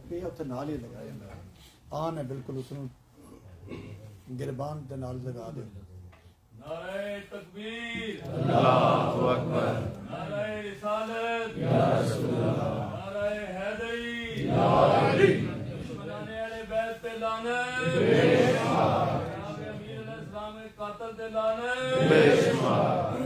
پہ اتنے نال ہی لگایا آن ہے بالکل اس گربان دے نال لگا دے نعرہ تکبیر اللہ اکبر نعرہ رسالت یا رسول اللہ نعرہ حیدری یا علی دشمنان اہل بیت پہ لعنت بے شمار جناب امیر علیہ السلام قاتل دے لعنت بے شمار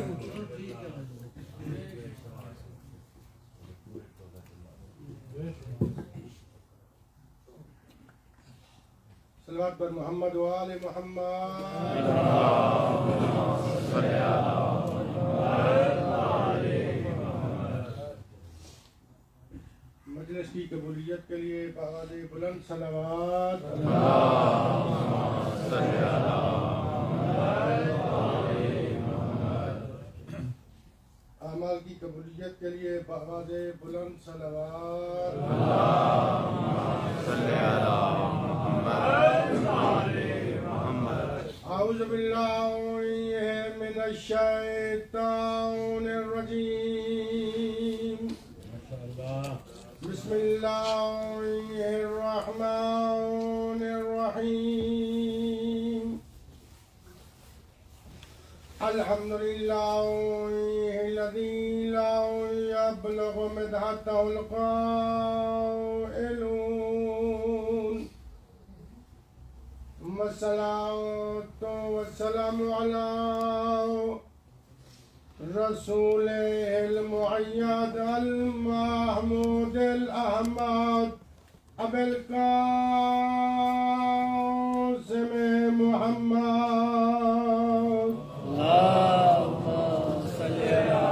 صلوات پر محمد و آل محمد مجلس کی قبولیت کے لیے بآواز بلند صلوات اعمال کی قبولیت کے لیے بآواز بلند صلوات اعوذ باللہ من الشیطان الرجیم بسم اللہ الرحمن الرحیم الحمد للہ الذی لا یبلغ مدحتہ القائلون والصلاة والسلام على رسوله المؤيد المحمود الأحمد أبي القاسم محمد اللهم صل على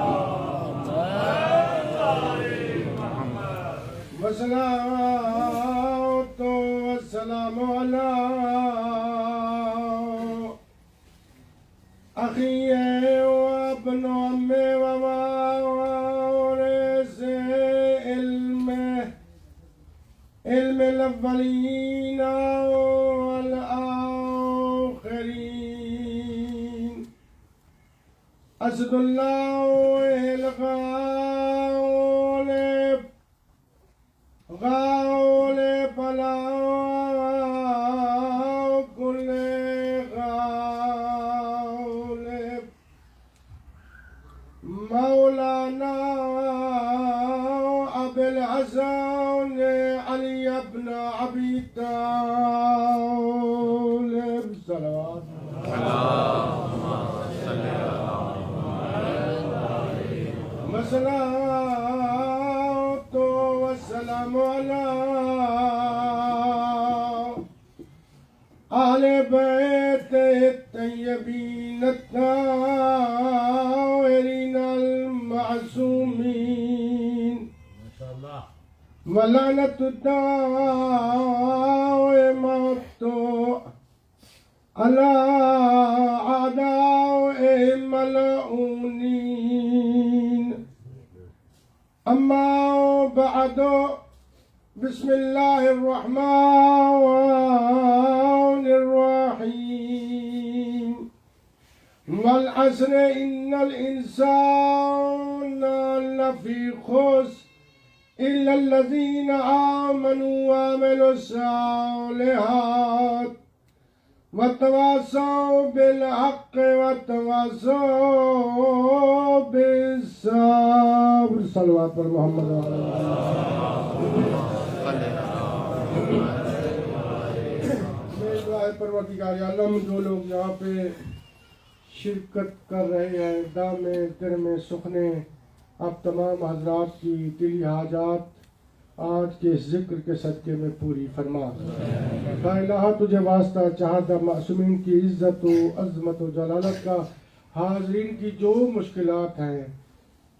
محمد والصلاة والسلام على أخي وابن عمي ووارث علم الأولين والآخرين أسد الله الغالب غالب على كل غالب مولانا أبي الحسن علي بن أبي طالب صلوات والصلاة والسلام على أهل بيت الطيبين الطاهرين المعصومين ولعنة الدائمة على أعدائهم ملعونين أما بعد بسم الله الرحمن الرحيم والعصر إن الإنسان لفي خسر إلا الذين آمنوا وعملوا الصالحات وتواصوا بالحق وتواصوا بالصبر صلوات پر محمد پروردگار عالم جو لوگ یہاں پہ شرکت کر رہے ہیں دام دل میں سخنے اب تمام حضرات کی دلی حاجات آج کے ذکر کے صدقے میں پوری فرما لا الہ تجھے واسطہ چاہتا معصومین کی عزت و عظمت و جلالت کا حاضرین کی جو مشکلات ہیں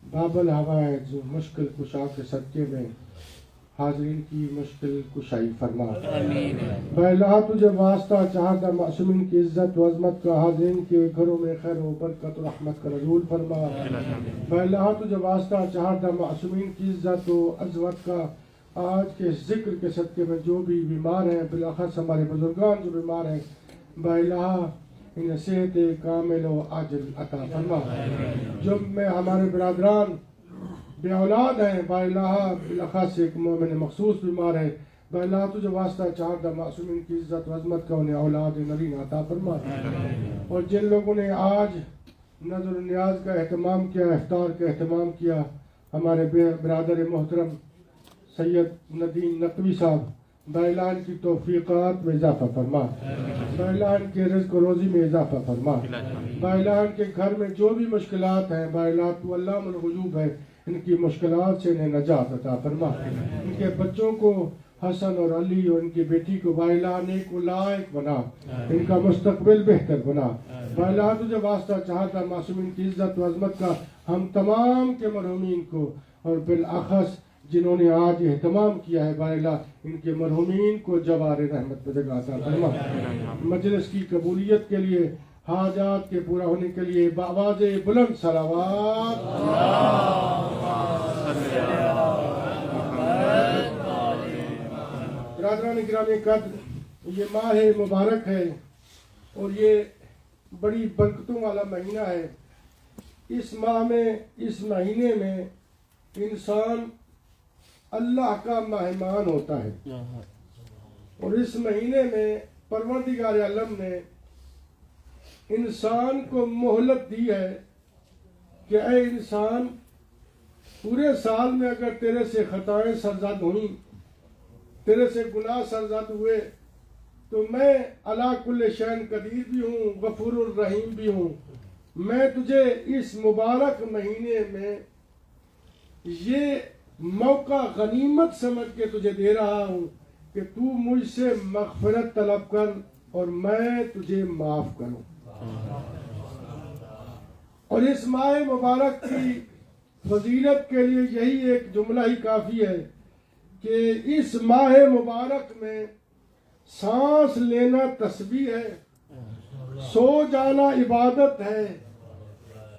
باب الحوائج مشکل کشا کے صدقے میں حاضرین کی مشکل کشائی فرما لا الہ تجھے واسطہ چاہتا معصومین کی عزت و عظمت کا حاضرین کے گھروں میں خیر و برکت و رحمت کا نزول فرما لا الہ تجھے واسطہ چاہتا معصومین کی عزت و عظمت کا آج کے ذکر کے صدقے میں جو بھی بیمار ہیں بالاخص ہمارے بزرگان جو بیمار ہیں با الہ انہیں صحت کامل و عاجل عطا فرما جو میں ہمارے برادران بے اولاد ہیں، با الہ بالاخص ایک مومن مخصوص بیمار ہے، با الہ تجھے واسطہ چار دا معصومین کی عزت و عظمت کا انہیں اولاد نرین عطا فرما۔ اور جن لوگوں نے آج نظر و نیاز کا اہتمام کیا، افطار کا اہتمام کیا، ہمارے برادر محترم سید ندیم نقوی صاحب، با الہ ان کی توفیقات میں اضافہ فرما، با الہ ان کے رزق و روزی میں اضافہ فرما، با الہ ان کے گھر میں جو بھی مشکلات ہیں، با الہ تو علام الغیوب ہے، ان کی مشکلات سے انہیں نجات عطا فرما، ان کے بچوں کو حسن اور علی اور ان کی بیٹی کو با الہ نیک و لائق بنا، ان کا مستقبل بہتر بنا۔ با الہ تجھے واسطہ چاہتا معصومین کی عزت و عظمت کا ہم تمام کے مرحومین کو، اور بالاخص جنہوں نے آج اہتمام کیا ہے، با الہ ان کے مرحومین کو جوار رحمت پہ جگہ عطا فرما۔ مجلس کی قبولیت کے لیے، حاجات کے پورا ہونے کے لیے بآواز بلند صلوات۔ برادران گرامی قدر، یہ ماہ مبارک ہے اور یہ بڑی برکتوں والا مہینہ ہے۔ اس ماہ میں، اس مہینے میں انسان اللہ کا مہمان ہوتا ہے، اور اس مہینے میں پروردگار عالم نے انسان کو مہلت دی ہے کہ اے انسان، پورے سال میں اگر تیرے سے خطائیں سرزد ہوئیں، تیرے سے گناہ سرزد ہوئے، تو میں علی کل شیء قدیر بھی ہوں، غفور الرحیم بھی ہوں۔ میں تجھے اس مبارک مہینے میں یہ موقع غنیمت سمجھ کے تجھے دے رہا ہوں کہ تو مجھ سے مغفرت طلب کر اور میں تجھے معاف کروں۔ اور اس ماہ مبارک کی فضیلت کے لیے یہی ایک جملہ ہی کافی ہے کہ اس ماہ مبارک میں سانس لینا تسبیح ہے، سو جانا عبادت ہے،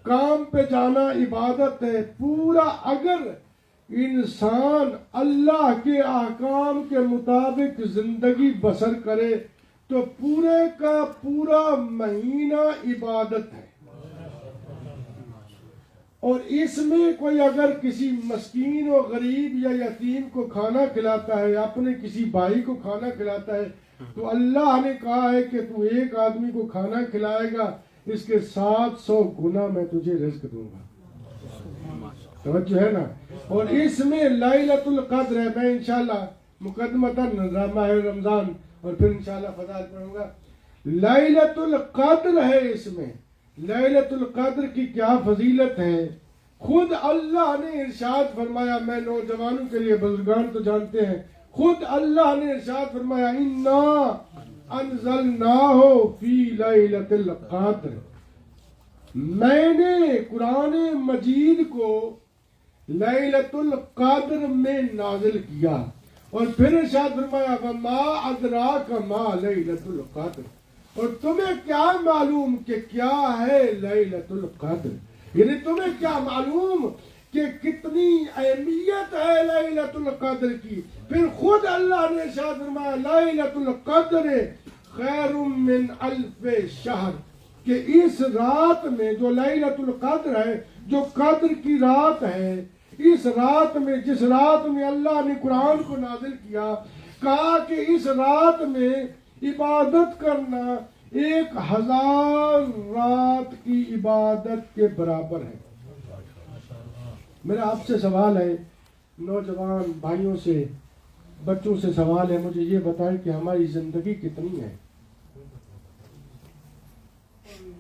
کام پہ جانا عبادت ہے۔ پورا اگر انسان اللہ کے احکام کے مطابق زندگی بسر کرے تو پورے کا پورا مہینہ عبادت ہے۔ اور اس میں کوئی اگر کسی مسکین و غریب یا یتیم کو کھانا کھلاتا ہے، اپنے کسی بھائی کو کھانا کھلاتا ہے، تو اللہ نے کہا ہے کہ تو ایک آدمی کو کھانا کھلائے گا، اس کے 700 گنا میں تجھے رزق دوں گا۔ توجہ ہے نا؟ اور اس میں لیلۃ القدر ہے۔ میں انشاءاللہ مقدمتاً ماہ رمضان اور پھر انشاءاللہ فضائل پڑھوں گا۔ لیلۃ القدر ہے، اس میں لیلۃ القدر کی کیا فضیلت ہے۔ خود اللہ نے ارشاد فرمایا، میں نوجوانوں کے لیے، بزرگان تو جانتے ہیں، خود اللہ نے ارشاد فرمایا انا انزلناہ فی لیلۃ القدر، میں نے قرآن مجید کو لیلۃ القدر میں نازل کیا۔ اور پھر ارشاد فرمایا وما ادراک ما لیلۃ القدر، اور تمہیں کیا معلوم کہ کیا ہے لیلۃ القدر، یعنی تمہیں کیا معلوم کہ کتنی اہمیت ہے لیلۃ القدر کی۔ پھر خود اللہ نے ارشاد فرمایا لیلۃ القدر خیر من الف شہر، کہ اس رات میں جو لیلۃ القدر ہے، جو قدر کی رات ہے، اس رات میں، جس رات میں اللہ نے قرآن کو نازل کیا، کہا کہ اس رات میں عبادت کرنا 1000 رات کی عبادت کے برابر ہے۔ میرا آپ سے سوال ہے، نوجوان بھائیوں سے، بچوں سے سوال ہے، مجھے یہ بتائیں کہ ہماری زندگی کتنی ہے؟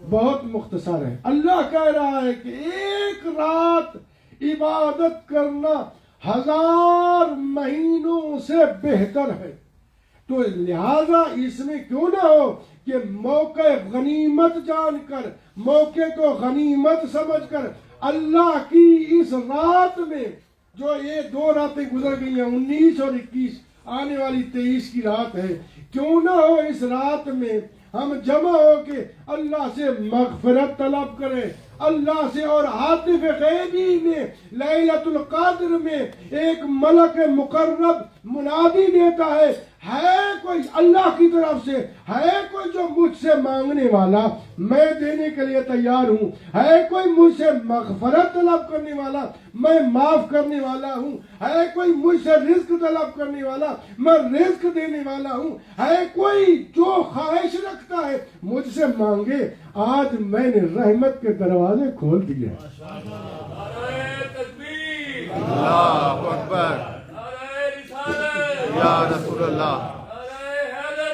بہت مختصر ہے۔ اللہ کہہ رہا ہے کہ ایک رات عبادت کرنا 1000 مہینوں سے بہتر ہے۔ تو لہذا اس میں کیوں نہ ہو کہ موقع غنیمت جان کر، موقع کو غنیمت سمجھ کر، اللہ کی اس رات میں، جو یہ 2 راتیں گزر گئی ہیں، 19 اور 21، آنے والی 23 کی رات ہے، کیوں نہ ہو اس رات میں ہم جمع ہو کے اللہ سے مغفرت طلب کریں، اللہ سے۔ اور ہاتف غیبی میں لیلۃ القدر میں ایک ملک مقرب منادی دیتا ہے ہے کوئی اللہ کی طرف سے، ہے کوئی جو مجھ سے مانگنے والا، میں دینے کے لیے تیار ہوں، ہے کوئی مجھ سے مغفرت طلب کرنے والا، میں معاف کرنے والا ہوں، ہے کوئی مجھ سے رزق طلب کرنے والا، میں رزق دینے والا ہوں، ہے کوئی جو خواہش رکھتا ہے مجھ سے مانگے، آج میں نے رحمت کے دروازے کھول دیے۔ نعرہ تکبیر، اللہ اکبر، نعرہ رسالت، یا رسول اللہ، نعرہ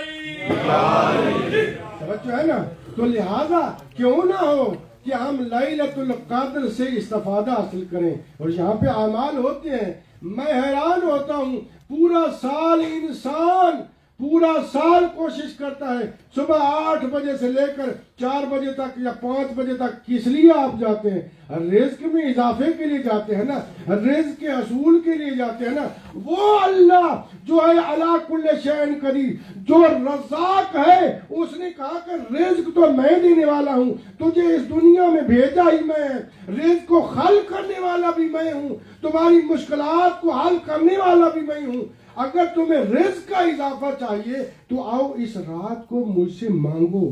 حیدری، توجہ ہے نا؟ تو لہذا کیوں نہ ہو کہ ہم لیلۃ القدر سے استفادہ حاصل کریں، اور یہاں پہ اعمال ہوتے ہیں۔ میں حیران ہوتا ہوں، پورا سال انسان پورا سال کوشش کرتا ہے، صبح 8 بجے سے لے کر 4 بجے تک یا 5 بجے تک کس لیے آپ جاتے ہیں؟ رزق میں اضافے کے لیے جاتے ہیں نا، رزق کے حصول کے لیے جاتے ہیں نا۔ وہ اللہ جو ہے علی کل شیء قدیر، جو رزاق ہے، اس نے کہا کہ رزق تو میں دینے والا ہوں، تجھے اس دنیا میں بھیجا ہی میں، رزق کو حل کرنے والا بھی میں ہوں، تمہاری مشکلات کو حل کرنے والا بھی میں ہوں۔ اگر تمہیں رزق کا اضافہ چاہیے تو آؤ اس رات کو مجھ سے مانگو۔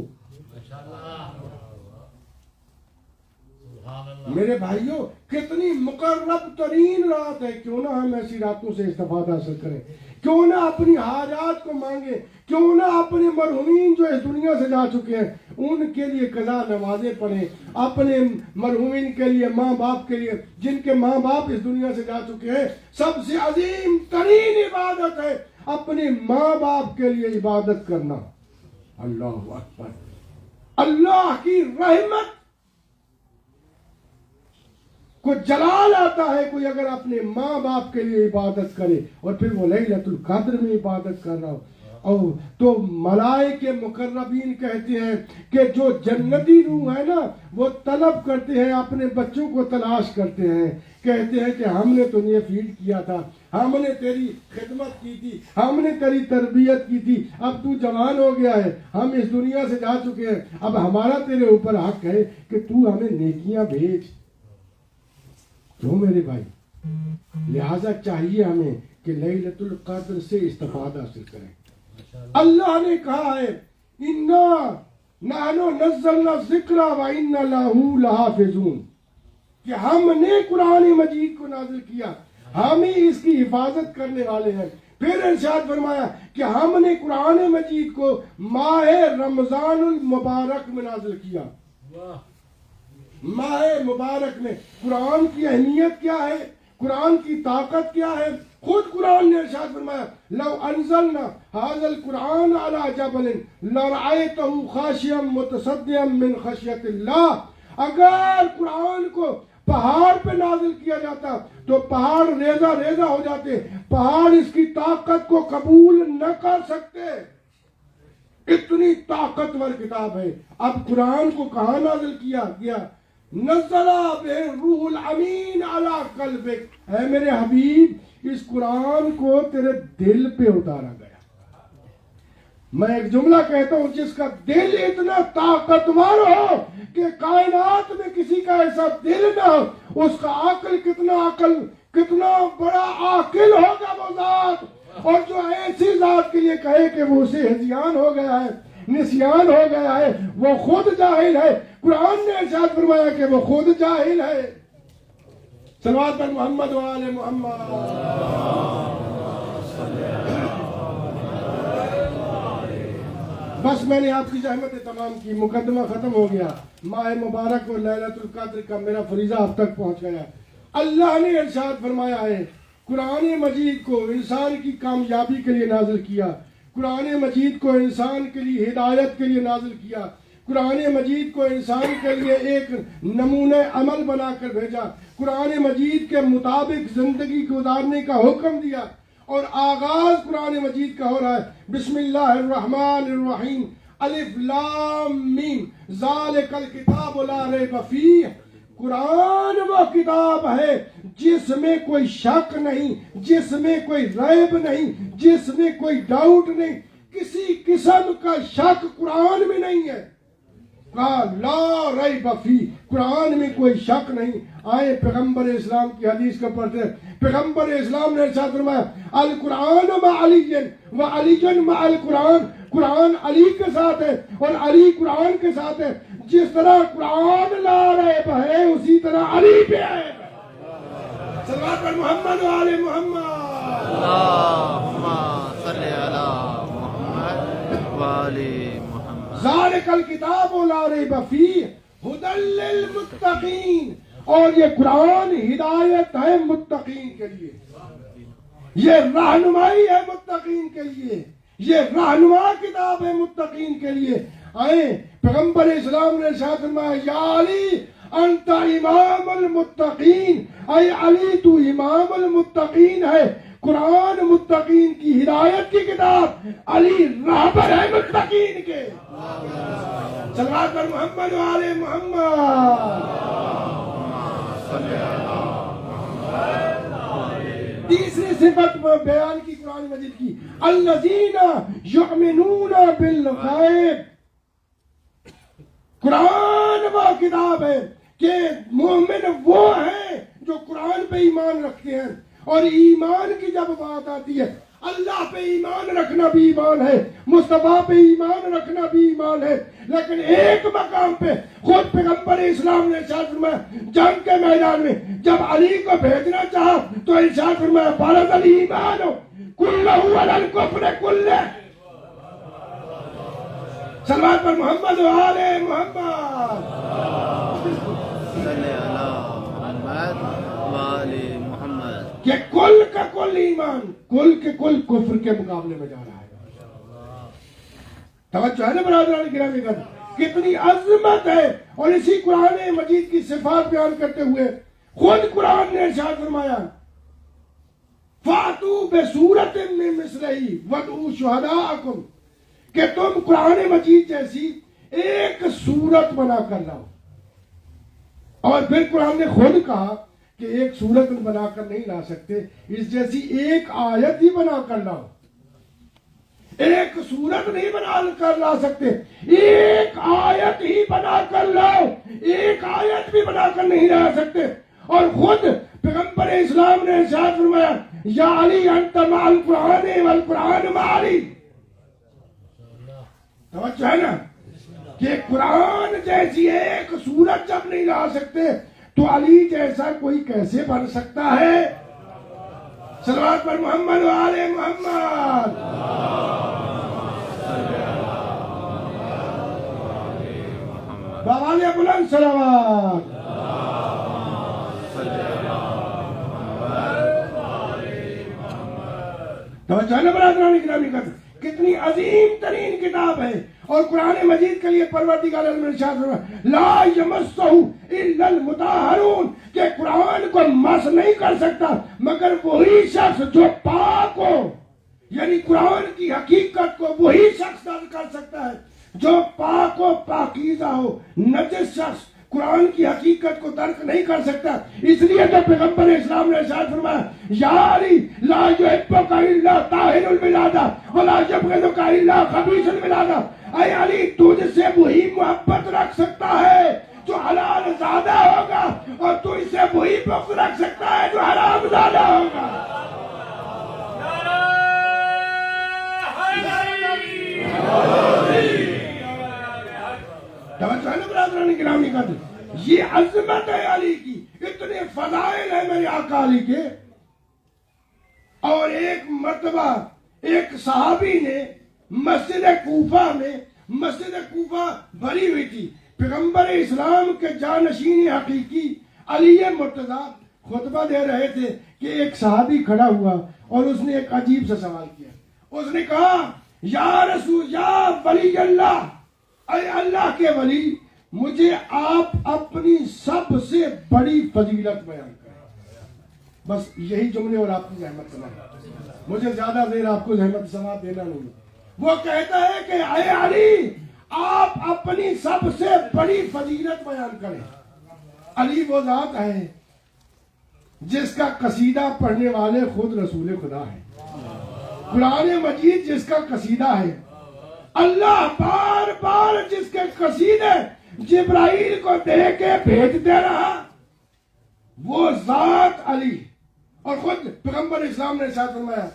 میرے بھائیوں، کتنی مقرب ترین رات ہے، کیوں نہ ہم ایسی راتوں سے استفادہ حاصل کریں، کیوں نہ اپنی حاجات کو مانگیں، کیوں نہ اپنے مرحومین جو اس دنیا سے جا چکے ہیں ان کے لیے قضا نمازیں پڑھیں، اپنے مرحومین کے لیے، ماں باپ کے لیے جن کے ماں باپ اس دنیا سے جا چکے ہیں۔ سب سے عظیم ترین عبادت ہے اپنے ماں باپ کے لیے عبادت کرنا۔ اللہ اکبر، اللہ کی رحمت کو جلال آتا ہے کوئی اگر اپنے ماں باپ کے لیے عبادت کرے، اور پھر وہ لیلۃ القدر میں عبادت کر رہا ہو۔ اور تو ملائکہ مقربین کہتے ہیں کہ جو جنتی روح ہے نا، وہ طلب کرتے ہیں، اپنے بچوں کو تلاش کرتے ہیں، کہتے ہیں کہ ہم نے تجھے فیڈ کیا تھا، ہم نے تیری خدمت کی تھی، ہم نے تیری تربیت کی تھی، اب تو جوان ہو گیا ہے، ہم اس دنیا سے جا چکے ہیں، اب ہمارا تیرے اوپر حق ہے کہ تو ہمیں نیکیاں بھیج۔ کیوں میرے بھائی؟ لہذا چاہیے ہمیں کہ لیلۃ القدر سے استفادہ حاصل کریں۔ اللہ نے کہا ہے اِنَّا نَحْنُ نَزَّلْنَا الذِّكْرَ وَإِنَّا لَهُ لَحَافِظُونَ، کہ ہم نے قرآن مجید کو نازل کیا، ہم ہی اس کی حفاظت کرنے والے ہیں۔ پھر ارشاد فرمایا کہ ہم نے قرآن مجید کو ماہ رمضان المبارک میں نازل کیا۔ ماہ مبارک میں قرآن کی اہمیت کیا ہے، قرآن کی طاقت کیا ہے؟ خود قرآن نے ارشاد فرمایا لو انزلنا هذا القرآن على جبل لرأيته خاشعا متصدعا من خشية اللہ، اگر قرآن کو پہاڑ پہ نازل کیا جاتا تو پہاڑ ریزہ ریزہ ہو جاتے، پہاڑ اس کی طاقت کو قبول نہ کر سکتے، اتنی طاقتور کتاب ہے۔ اب قرآن کو کہاں نازل کیا گیا؟ نزل بہ روح الامین علی قلبک، اے میرے حبیب اس قرآن کو تیرے دل پہ اتارا گیا۔ میں ایک جملہ کہتا ہوں، جس کا دل اتنا طاقتور ہو کہ کائنات میں کسی کا ایسا دل نہ ہو، اس کا عقل کتنا بڑا عاقل ہوگا وہ ذات، اور جو ایسی ذات کے لیے کہے کہ وہ اسے ہذیان ہو گیا ہے، نسیان ہو گیا ہے، وہ خود جاہل ہے۔ قرآن نے ارشاد فرمایا کہ وہ خود جاہل ہے۔ صلوات پر محمد و آل محمد۔ بس میں نے آپ کی زحمت تمام کی، مقدمہ ختم ہو گیا، ماہ مبارک اور لیلۃ القدر کا میرا فریضہ اب تک پہنچ گیا۔ اللہ نے ارشاد فرمایا ہے قرآن مجید کو انسان کی کامیابی کے لیے نازل کیا، قرآن مجید کو انسان کے لیے ہدایت کے لیے نازل کیا، قرآن مجید کو انسان کے لیے ایک نمونہ عمل بنا کر بھیجا، قرآن مجید کے مطابق زندگی گزارنے کا حکم دیا، اور آغاز قرآن مجید کا ہو رہا ہے بسم اللہ الرحمن الرحیم، الف لام میم ذالک الکتاب لا ریب فیہ۔ قرآن وہ کتاب ہے جس میں کوئی شک نہیں، جس میں کوئی ریب نہیں، جس میں کوئی ڈاؤٹ نہیں، کسی قسم کا شک قرآن میں نہیں ہے۔ لا ریب فیہ، قرآن میں کوئی شک نہیں. آئے پیغمبر اسلام کی حدیث کو پڑھتے ہیں. پیغمبر اسلام نے ارشاد فرمایا القرآن مع علی و علی مع القرآن. قرآن علی کے ساتھ ہے اور علی قرآن کے ساتھ ہے. جس طرح قرآن لا رہے ہے اسی طرح علی پہ ہے. صلوات پر محمد و آل محمد. اللہم صلی علی محمد و آل محمد. ذالک الکتاب لا ریب فیہ ھدی للمتقین. اور یہ قرآن ہدایت ہے متقین کے لیے, یہ رہنمائی ہے متقین کے لیے, یہ رہنما کتاب ہے متقین کے لیے. آئے پیغمبر اسلام نے ارشاد فرمایا یا علی انت امام المتقین. اے علی تو امام المتقین ہے. قرآن متقین کی ہدایت کی کتاب, علی رہبر ہے متقین کے. صلوات پر محمد و آل محمد. تیسری صفت بیان کی قرآن مجید کی الذین یؤمنون بالغیب. قرآن وہ کتاب ہے کہ مومن وہ ہیں جو قرآن پہ ایمان رکھتے ہیں. اور ایمان کی جب بات آتی ہے اللہ پہ ایمان رکھنا بھی ایمان ہے, مصطفیٰ پہ ایمان رکھنا بھی ایمان ہے. لیکن ایک مقام پہ خود پیغمبر اسلام نے ارشاد فرمایا جنگ کے میدان میں جب علی کو بھیجنا چاہا تو ارشاد فرمایا فرض الایمان کلہ علی الکفر کلہ. صلوات پر محمد و آل محمد. صلی علی محمد و آل محمد. کہ کل کا کل ایمان کل کے کل کفر کے مقابلے میں جا رہا ہے. توجہ ہے نا برادران گرامی کا, کتنی عظمت ہے. اور اسی قرآن مجید کی صفات بیان کرتے ہوئے خود قرآن نے ارشاد فرمایا فاتو بسورۃ من مثلہ وادعوا شہداءکم, کہ تم قرآن مجید جیسی ایک سورت بنا کر لاؤ. اور پھر قرآن نے خود کہا کہ ایک سورت بنا کر نہیں لا سکتے, اس جیسی ایک آیت ہی بنا کر لاؤ. ایک سورت نہیں بنا کر لا سکتے, ایک آیت ہی بنا کر لاؤ. ایک آیت بھی بنا کر نہیں لا سکتے. اور خود پیغمبر اسلام نے ارشاد فرمایا یا علی انت مع القرآن والقرآن مع علی. توجہ ہے نا کہ قرآن جیسی ایک سورت جب نہیں لا سکتے تو علی جیسا کوئی کیسے بن سکتا ہے. صلوات پر محمد و آل محمد. بآواز بلند صلوات. توجہ ہے نا برادران گرامی کا, کتنی عظیم ترین کتاب ہے. اور قرآن مجید کے لیے پروردگار عالم نے ارشاد فرمایا لا یمسہ الا المطہرون, کہ قرآن کو مس نہیں کر سکتا مگر وہی شخص جو پاک ہو. یعنی قرآن کی حقیقت کو وہی شخص درک کر سکتا ہے جو پاک و پاکیزہ ہو. نجس شخص قرآن کی حقیقت کو درک نہیں کر سکتا. اس لیے تو پیغمبر اسلام نے ارشاد فرمایا یا علی لا یحبک الا طاہر الولادہ ولا یبغضک الا خبیث الولادہ. اے علی تجھ سے وہی محبت رکھ سکتا ہے جو حلال زادہ ہوگا اور تو اس سے وہی بغض رکھ سکتا ہے جو حرام زادہ ہوگا. توجہ ہے نا برادران گرامی کا, یہ عظمت ہے علی کی, اتنے فضائل ہیں میرے آقا علی کے. اور ایک مرتبہ ایک صحابی نے مسجد کوفہ بھری ہوئی تھی. پیغمبر اسلام کے جانشین حقیقی علی مرتضیٰ خطبہ دے رہے تھے کہ ایک صحابی کھڑا ہوا اور اس نے ایک عجیب سا سوال کیا. اس نے کہا یا رسول یا ولی اللہ, اے اللہ کے ولی, مجھے آپ اپنی سب سے بڑی فضیلت بیان کریں. بس یہی جملے اور آپ کی زحمت سماعت, مجھے زیادہ دیر آپ کو زحمت سماعت دینا نہیں. وہ کہتا ہے کہ اے علی آپ اپنی سب سے بڑی فضیلت بیان کریں. علی وہ ذات ہے جس کا قصیدہ پڑھنے والے خود رسول خدا ہے. قرآن مجید جس کا قصیدہ ہے, اللہ بار بار جس کے قصیدے جبرائیل کو دے کے بھیجتے رہا، وہ ذات علی، اور خود پیغمبر اسلام نے ارشاد فرمایا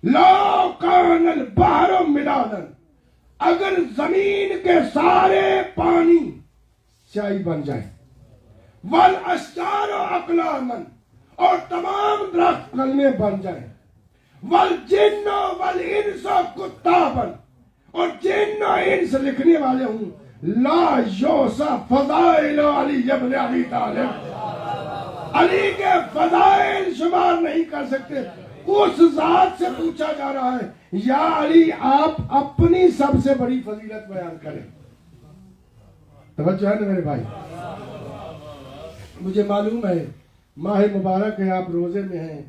لو کان البحر مدادا، اگر زمین کے سارے پانی سیاہی بن جائے، والاشجار اقلاما، اور تمام درخت قلمیں بن جائیں، والجن والانس کتابا، اور جن و انس لکھنے والے ہوں، لا یوسا فضائل علی ابن ابی طالب، علی کے فضائل شمار نہیں کر سکتے۔ اس ذات سے پوچھا جا رہا ہے یا علی آپ اپنی سب سے بڑی فضیلت بیان کریں۔ توجہ ہے نا میرے بھائی؟ مجھے معلوم ہے ماہ مبارک ہے، آپ روزے میں ہیں،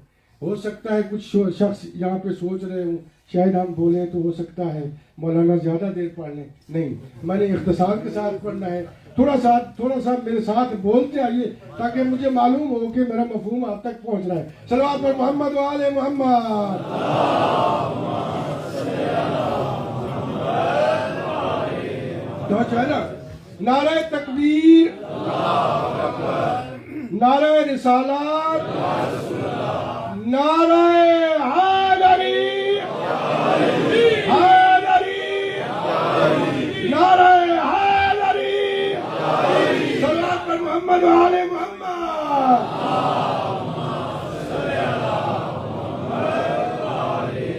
ہو سکتا ہے کچھ شخص یہاں پہ سوچ رہے ہوں شاید ہم بولیں تو ہو سکتا ہے مولانا زیادہ دیر پڑھ لیں، نہیں، میں نے اختصار کے ساتھ پڑھنا ہے۔ تھوڑا سا میرے ساتھ بولتے آئیے تاکہ مجھے معلوم ہو کہ میرا مفہوم آپ تک پہنچ رہا ہے۔ صلوات پر محمد و آل محمد۔ تو ہے نا، نعرہ تکبیر، نعرہ رسالت، نعرہ حیدری، حیدری، نعرہ حیدری، صلوات پر محمد و آل محمد۔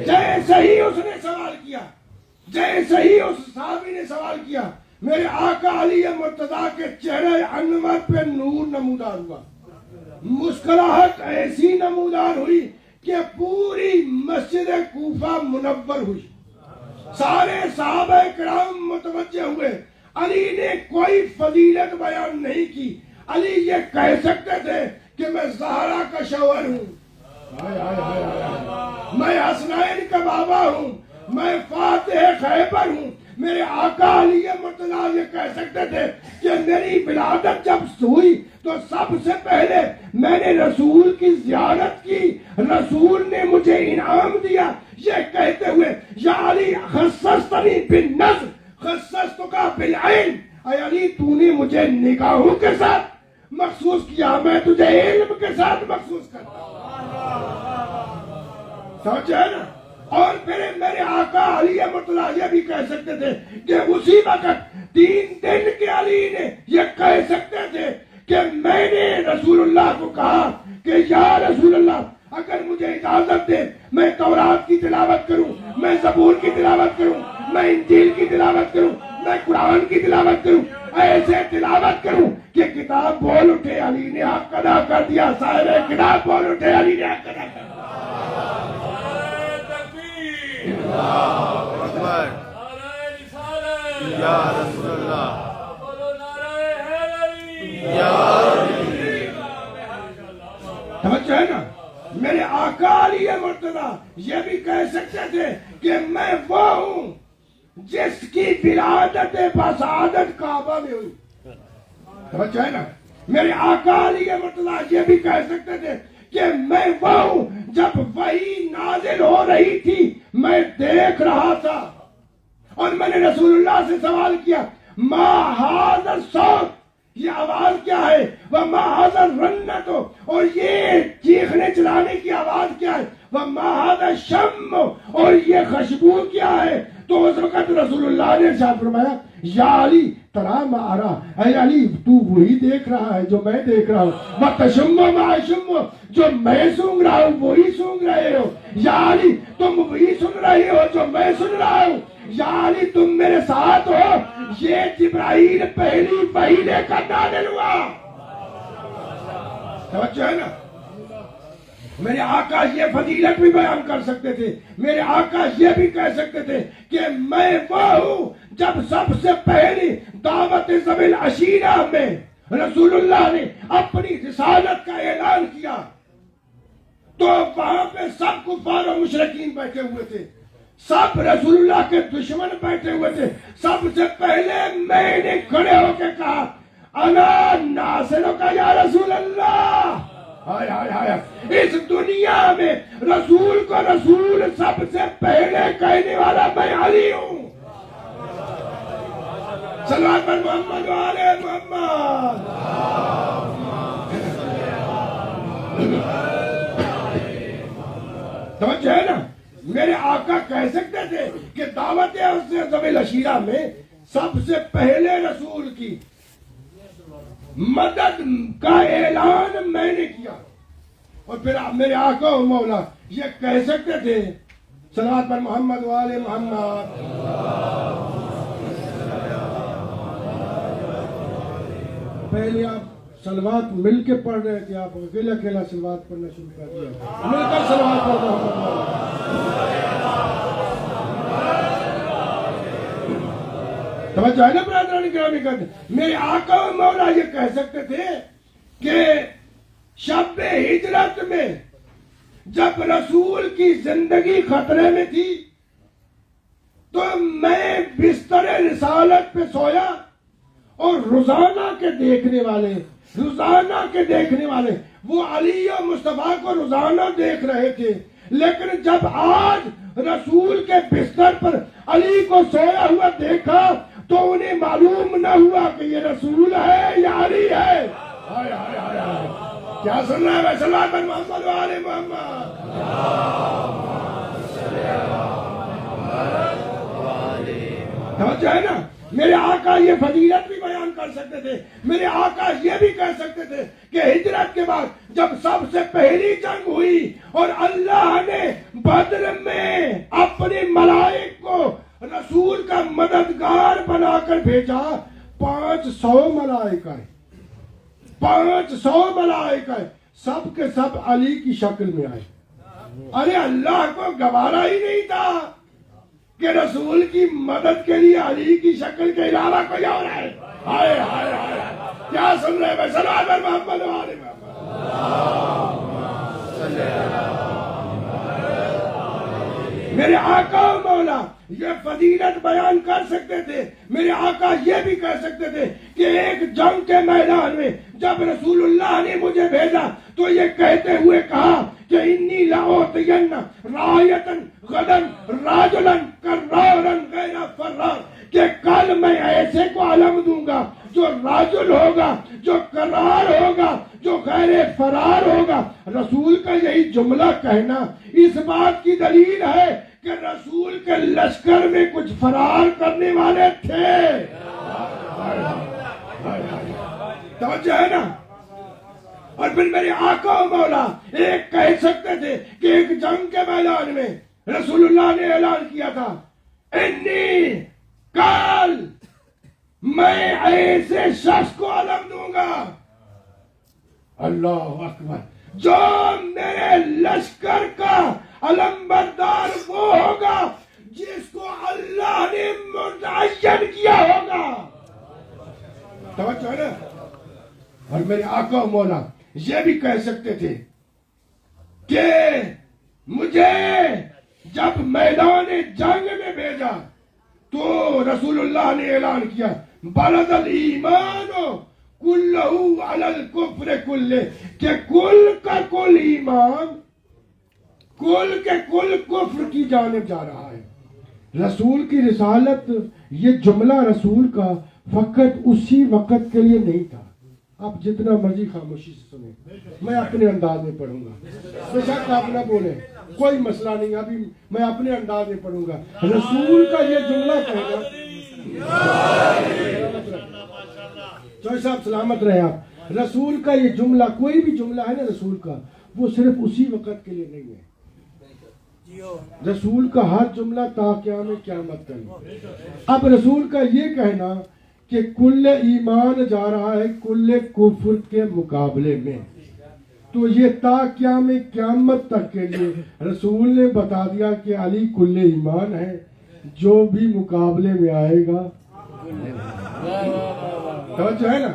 جیسے ہی اس نے سوال کیا، جیسے ہی اس صحابی نے سوال کیا، میرے آقا علی مرتضیٰ کے چہرے انور پہ نور نمودار ہوا، مسکراہٹ ایسی نمودار ہوئی کہ پوری مسجد کوفہ منور ہوئی، سارے صحابہ کرام متوجہ ہوئے۔ علی نے کوئی فضیلت بیان نہیں کی، علی یہ کہہ سکتے تھے کہ میں زہرا کا شوہر ہوں، میں حسنین کا بابا ہوں، میں فاتح خیبر ہوں۔ میرے آقا علی مرتضیٰ یہ کہہ سکتے تھے کہ میری ولادت جب ہوئی تو سب سے پہلے میں نے رسول کی زیارت کی، رسول نے مجھے انعام دیا، یہ کہتے ہوئے یا علی خصصتنی بالنظر خصصتک بالعلم، اے علی تو نے مجھے نگاہوں کے ساتھ مخصوص کیا، میں تجھے علم کے ساتھ مخصوص کرتا ہوں۔ سمجھے نا؟ اور پھر میرے آقا علی مرتضیٰ یہ بھی کہہ سکتے تھے کہ اسی وقت 3 دن کے علی نے یہ کہہ سکتے تھے کہ میں نے رسول اللہ کو کہا کہ یا رسول اللہ اگر مجھے اجازت دے میں تورات کی تلاوت کروں، میں زبور کی تلاوت کروں، میں انجیل کی تلاوت کروں، میں قرآن کی تلاوت کروں، ایسے تلاوت کروں کہ کتاب بول اٹھے۔ علی نے حق ادا کر دیا، صاحب کتاب بول اٹھے، علی نے حق ادا کر دیا۔ اللہ اکبر، یا رسول اللہ، یا توجہ ہے نا؟ میرے آقا علی مرتضیٰ یہ بھی کہہ سکتے تھے کہ میں وہ ہوں جس کی ولادت بسعادت کعبہ میں ہوئی۔ توجہ ہے نا؟ میرے آقا علی مرتضیٰ یہ بھی کہہ سکتے تھے کہ میں وہ ہوں جب وحی نازل ہو رہی تھی میں دیکھ رہا تھا، اور میں نے رسول اللہ سے سوال کیا ما ھذا الصوت، یہ آواز کیا ہے، وما ھذا الرنۃ، اور یہ چیخنے چلانے کی آواز کیا ہے، وما ھذا الشم، اور یہ خوشبو کیا ہے۔ تو اس وقت رسول اللہ نے ارشاد فرمایا یا علی ترا ما ارا، اے علی تو وہی دیکھ رہا ہے جو میں دیکھ رہا ہوں، وتشم ما اشم، جو میں سونگ رہا ہوں وہی سونگ رہے ہو، یا علی تم وہی سن رہے ہو جو میں سن رہا ہوں، یا علی تم میرے ساتھ ہو، یہ جبرائیل پہلی وحی لے کر نازل ہوا۔ توجہ ہے نا؟ میرے آقا یہ فضیلت بھی بیان کر سکتے تھے، میرے آقا یہ بھی کہہ سکتے تھے کہ میں وہ ہوں جب سب سے پہلی دعوت ذوی العشیرہ میں رسول اللہ نے اپنی رسالت کا اعلان کیا تو وہاں پہ سب کفار و مشرکین بیٹھے ہوئے تھے، سب رسول اللہ کے دشمن بیٹھے ہوئے تھے۔ سب سے پہلے میں نے کھڑے ہو کے کہا انا ناصرک یا رسول اللہ۔ ہائے ہائے ہائے، اس دنیا میں رسول کو رسول سب سے پہلے کہنے والا میں علی ہوں۔ صلوات پر محمد والے محمد. توجہ ہے نا. میرے آقا کہہ سکتے تھے کہ دعوت ذویل العشیرہ میں سب سے پہلے رسول کی مدد کا اعلان میں نے کیا, اور پھر میرے آقا و مولا یہ کہہ سکتے تھے صلوات پر محمد والے محمد. پہلے آپ صلوات مل کے پڑھ رہے تھے, آپ اکیلا اکیلا صلوات پڑھنا شروع کر دیا, مل کر صلوات پڑھ رہے. توجہ ہے نا برادران گرامی کرتے. میرے آقا و مولا یہ کہہ سکتے تھے کہ شب ہجرت میں جب رسول کی زندگی خطرے میں تھی تو میں بستر رسالت پہ سویا, اور روزانہ کے دیکھنے والے وہ علی و مصطفیٰ کو روزانہ دیکھ رہے تھے, لیکن جب آج رسول کے بستر پر علی کو سویا ہوا دیکھا تو انہیں معلوم نہ ہوا کہ یہ رسول ہے یا علی ہے. ہائے ہائے ہائے ہائے, کیا سن رہا ہے؟ صلوات پر محمد والے محمد. توجہ ہے نا. میرے آقا یہ فضیلت بھی بیان کر سکتے تھے. میرے آقا یہ بھی کہہ سکتے تھے کہ ہجرت کے بعد جب سب سے پہلی جنگ ہوئی اور اللہ نے بدر میں اپنے ملائک کو رسول کا مددگار بنا کر بھیجا, 500 ملائک آئے, 500 ملائک آئے, سب کے سب علی کی شکل میں آئے. ارے اللہ کو گوارا ہی نہیں تھا کہ رسول کی مدد کے لیے علی کی شکل کے علاوہ کوئی اور ہے. ہائے ہائے ہائے, کیا سن رہے ہیں؟ صلوات پر محمد والے محمد. میرے آقا و مولا یہ فضیلت بیان کر سکتے تھے. میرے آقا یہ بھی کہہ سکتے تھے کہ ایک جنگ کے میدان میں جب رسول اللہ نے مجھے بھیجا تو یہ کہتے ہوئے کہا کہ انی لأعطین رایتن غدن راجلن کرارن غیر فرار, کہ کل میں ایسے کو علم دوں گا جو راجل ہوگا, جو کرار ہوگا, جو غیر فرار ہوگا. رسول کا یہی جملہ کہنا اس بات کی دلیل ہے کہ رسول کے لشکر میں کچھ فرار کرنے والے تھے. توجہ ہے نا. اور پھر میرے آقا و مولا ایک کہہ سکتے تھے کہ ایک جنگ کے میدان میں رسول اللہ نے اعلان کیا تھا, انی کل میں ایسے شخص کو علم دوں گا, اللہ اکبر, جو میرے لشکر کا علم بردار وہ ہوگا جس کو اللہ نے متعین کیا ہوگا. توجہ ہے نا. اور میرے آقا و مولا یہ بھی کہہ سکتے تھے کہ مجھے جب میدان جنگ میں بھیجا تو رسول اللہ نے اعلان کیا بلد الایمان کلہ علی الکفر کلہ, کہ کل کا کل ایمان کل کے کل کفر کی جانب جا رہا ہے. رسول کی رسالت یہ جملہ رسول کا فقط اسی وقت کے لیے نہیں تھا. آپ جتنا مرضی خاموشی سے سنیں, میں اپنے انداز میں پڑھوں گا, بے شک آپ نہ بولیں, کوئی مسئلہ نہیں, ابھی میں اپنے انداز میں پڑھوں گا. رسول کا یہ جملہ کہنا, چوہے صاحب سلامت رہے آپ, رسول کا یہ جملہ, کوئی بھی جملہ ہے نا رسول کا, وہ صرف اسی وقت کے لیے نہیں ہے. رسول کا ہر جملہ تا قیامت کرے. اب رسول کا یہ کہنا کہ کل ایمان جا رہا ہے کل کفر کے مقابلے میں, تو یہ تا قیامت تک کے لیے رسول نے بتا دیا کہ علی کل ایمان ہے, جو بھی مقابلے میں آئے گا, توجہ ہے نا,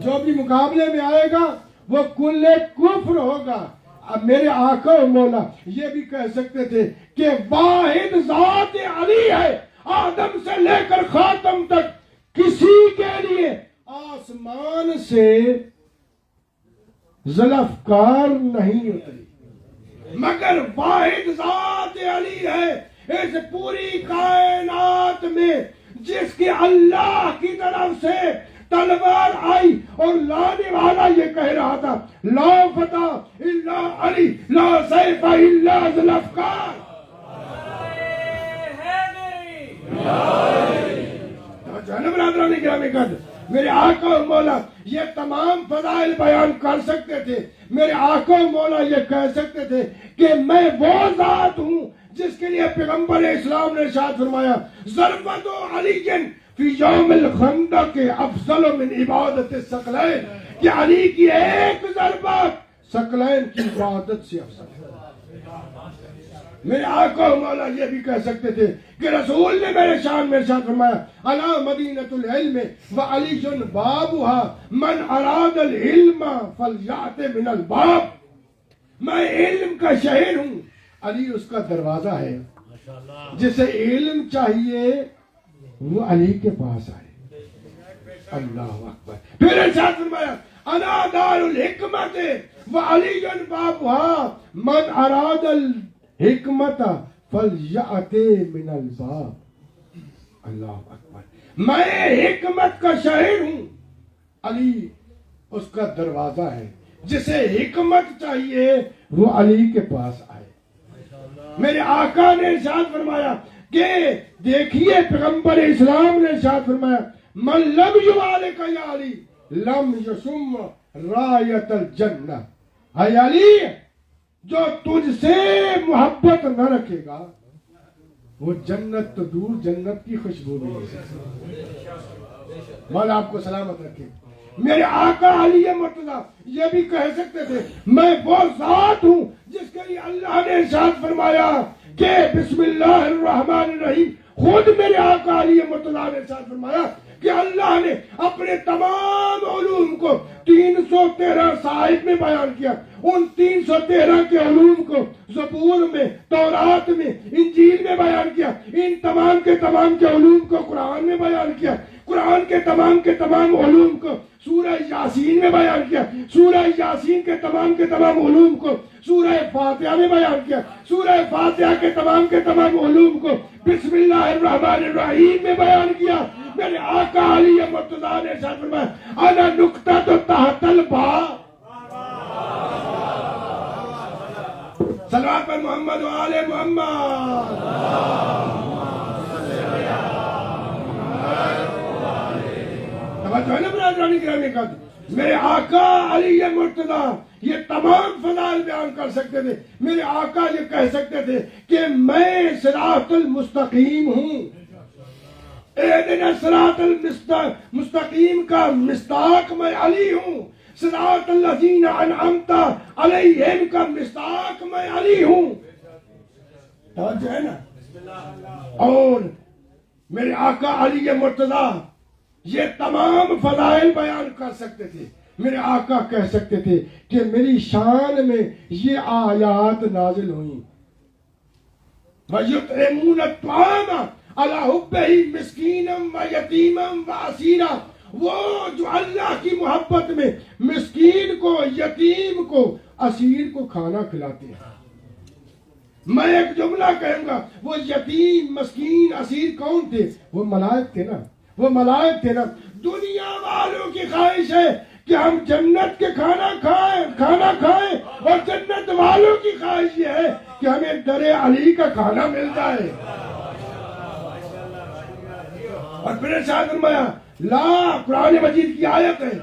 جو بھی مقابلے میں آئے گا وہ کل کفر ہوگا. اب میرے آقا و مولا یہ بھی کہہ سکتے تھے کہ واحد ذات علی ہے, آدم سے لے کر خاتم تک کسی کے لیے آسمان سے ذوالفقار نہیں اتری, مگر واحد ذات علی ہے. اس پوری کائنات میں جس کے اللہ کی طرف سے تلوار آئی اور لانے والا یہ کہہ رہا تھا لا فتح الا علی لا سیف الا ذوالفقار. برادران گرامی قدر، میرے آقا و مولا یہ تمام فضائل بیان کر سکتے تھے. میرے آقا و مولا یہ کہہ سکتے تھے کہ میں وہ ذات ہوں جس کے لیے پیغمبر اسلام نے ارشاد فرمایا ضربت علی فی یوم الخندق افضل من عبادت الثقلین، کہ علی کی ایک ضربت ثقلین کی عبادت سے افضل ہے. میرے آقا و مولا یہ بھی کہہ سکتے تھے کہ رسول نے میرے شان میں ارشاد فرمایا الا مدینۃ العلم وعلی بابها من اراد العلم فلیأت من الباب. میں علم کا شہر ہوں، علی اس کا دروازہ ہے. جسے علم چاہیے وہ علی کے پاس آئے. اللہ اکبر. پھر ارشاد فرمایا انا دار الحکمت وعلی بابها من اراد الحکمت فلیأت من الباب. اللہ اکبر. میں حکمت کا شہر ہوں، علی اس کا دروازہ ہے. جسے حکمت چاہیے وہ علی کے پاس آئے. میرے آقا نے ارشاد فرمایا کہ دیکھیے پیغمبر اسلام نے ارشاد فرمایا من لم یوالک یا علی لم یسم رایت الجنہ. اے علی جو تجھ سے محبت نہ رکھے گا وہ جنت تو دور جنت کی خوشبو بھی نہیں. مولا آپ کو سلامت رکھے. میرے آقا علی مرتضی یہ بھی کہہ سکتے تھے میں وہ ذات ہوں جس کے لیے اللہ نے ارشاد فرمایا کہ بسم اللہ الرحمن الرحیم. خود میرے آقا علی مرتضی نے ارشاد فرمایا کہ اللہ نے اپنے تمام علوم کو 313 صحائف میں بیان کیا. ان 313 کے علوم کو زبور میں، تورات میں، انجیل میں بیان کیا. ان تمام کے علوم کو قرآن میں بیان کیا. قرآن کے تمام علوم کو سورہ یاسین میں بیان کیا. سورہ یاسین کے تمام علوم کو سورہ فاتحہ میں بیان کیا. سورہ فاتحہ کے تمام علوم کو بسم اللہ الرحمن الرحیم میں بیان کیا. میرے آقا علی مرتضی نے ارشاد فرمایا انا نقطۃ تحت الباء. صلوات پر محمد و آل محمد. میرے آقا علی مرتضی یہ تمام فضائل بیان کر سکتے تھے. میرے آقا یہ کہہ سکتے تھے کہ میں صراط المستقیم ہوں. اہدنا صراط المستقیم کا مصداق میں علی ہوں. صراط الذین انعمت علیہم کا مصداق میں علی ہوں. توجہ ہے نا. اور میرے آقا علی مرتضی یہ تمام فضائل بیان کر سکتے تھے. میرے آقا کہہ سکتے تھے کہ میری شان میں یہ آیات نازل ہوئیں وَيُطْعِمُونَ الطَّعَامَ عَلَى حُبِّهِ مِسْكِينًا وَيَتِيمًا وَأَسِيرًا. وہ جو اللہ کی محبت میں مسکین کو، یتیم کو، اسیر کو کھانا کھلاتے ہیں. میں ایک جملہ کہوں گا، وہ یتیم، مسکین، اسیر کون تھے؟ وہ ملائک تھے نا. وہ ملائک تھے نا. دنیا والوں کی خواہش ہے کہ ہم جنت کے کھانا کھائیں اور جنت والوں کی خواہش یہ ہے کہ ہمیں در علی کا کھانا مل جائے. اور پھر ارشاد فرمایا لا، قرآن مجید کی آیت ہے،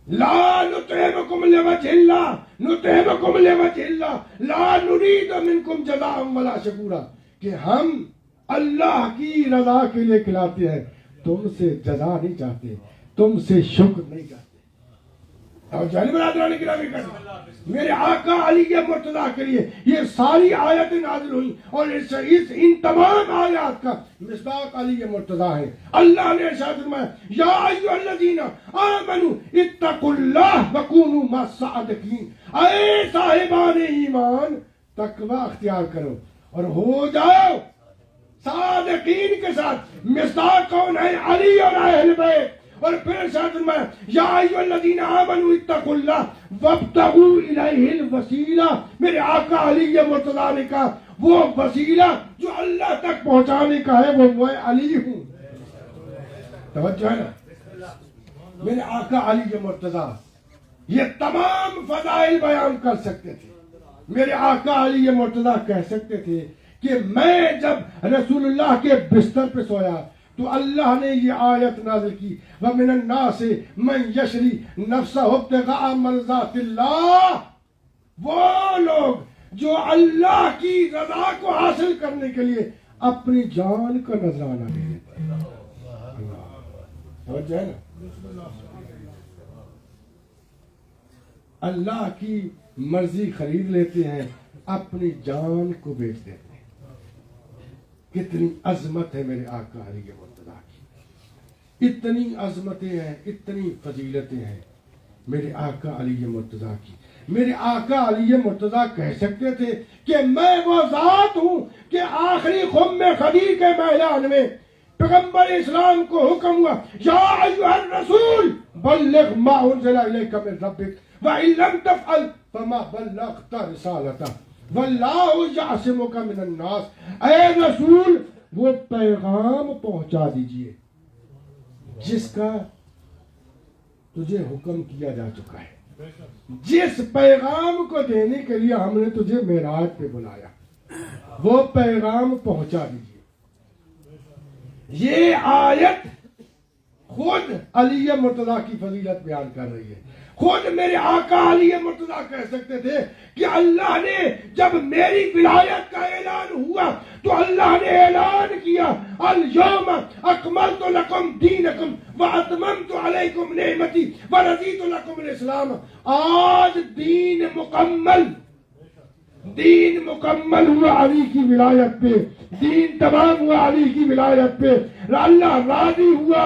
لا نطعمکم لوجہ اللہ، نطعمکم لوجہ اللہ لا نرید منکم جزاء ولا شکورا. کہ ہم اللہ کی رضا کے لیے کھلاتے ہیں، تم سے جزا نہیں چاہتے، تم سے شکر نہیں چاہتے. اور جان برادران گرامی میرے آقا علی مرتضی کے لیے یہ ساری آیتیں نازل ہوئیں اور ان تمام آیات کا مصداق علی مرتضی ہے. اللہ نے ارشاد فرمایا یا ایھا الذین آمنوا اتقوا اللہ وکونوا مع الصادقین. اے صاحبان ایمان تقوی اختیار کرو اور ہو جاؤ صادقین کے ساتھ. مصداق کون ہے؟ علی اور اہل بیت. اور پھر ارشاد فرمایا یا ایھا الذین آمنوا اتقوا اللہ وابتغوا الیہ الوسیلہ. میرے آقا علی مرتضی نے کہا وہ وسیلہ جو اللہ تک پہنچانے کا ہے وہ میں علی ہوں. توجہ ہے نا. میرے آقا علی مرتضیٰ یہ تمام فضائل بیان کر سکتے تھے. میرے آقا علی مرتضیٰ کہہ سکتے تھے کہ میں جب رسول اللہ کے بستر پہ سویا تو اللہ نے یہ آیت نازل کی وَمِنَ النَّاسِ مَن يَشْرِي نَفْسَهُ ابْتِغَاءَ مَرْضَاتِ اللَّهِ. وہ لوگ جو اللہ کی رضا کو حاصل کرنے کے لیے اپنی جان کا نذرانہ دے دیتے ہیں. توجہ ہے نا. اللہ کی مرضی خرید لیتے ہیں, اپنی جان کو بیچ دیتے ہیں. کتنی عظمت ہے میرے آقا علی مرتضیٰ کی, اتنی عظمتیں ہیں, اتنی فضیلتیں ہیں میرے آقا علی مرتضیٰ کی. میرے آقا علی مرتضیٰ کہہ سکتے تھے کہ میں وہ ذات ہوں کہ آخری خم خدیر کے میدان میں پیغمبر اسلام کو حکم ہوا یا ایھا الرسول بلغ ما انزل الیک من ربک وَإِن لَمْ تَفْعَلْ فَمَا بَلَّغْتَ رِسَالَتَهُ وَاللَّهُ يَعْصِمُكَ مِنَ النَّاسِ. اے رسول وہ پیغام پہنچا دیجئے جس کا تجھے حکم کیا جا چکا ہے. جس پیغام کو دینے کے لیے ہم نے تجھے معراج پہ بلایا وہ پیغام پہنچا دیجئے. یہ آیت خود علی مرتضیٰ کی فضیلت بیان کر رہی ہے. خود میرے آقا علی مرتضیٰ کہہ سکتے تھے کہ اللہ نے جب میری ولایت کا اعلان ہوا تو اللہ نے اعلان کیا الیوم اکملت لکم دینکم واتممت علیکم نعمتی ورضیت لکم الاسلام. آج دین مکمل ہوا علی کی ولایت پہ, دین تمام ہوا علی کی ولایت پہ. اللہ راضی ہوا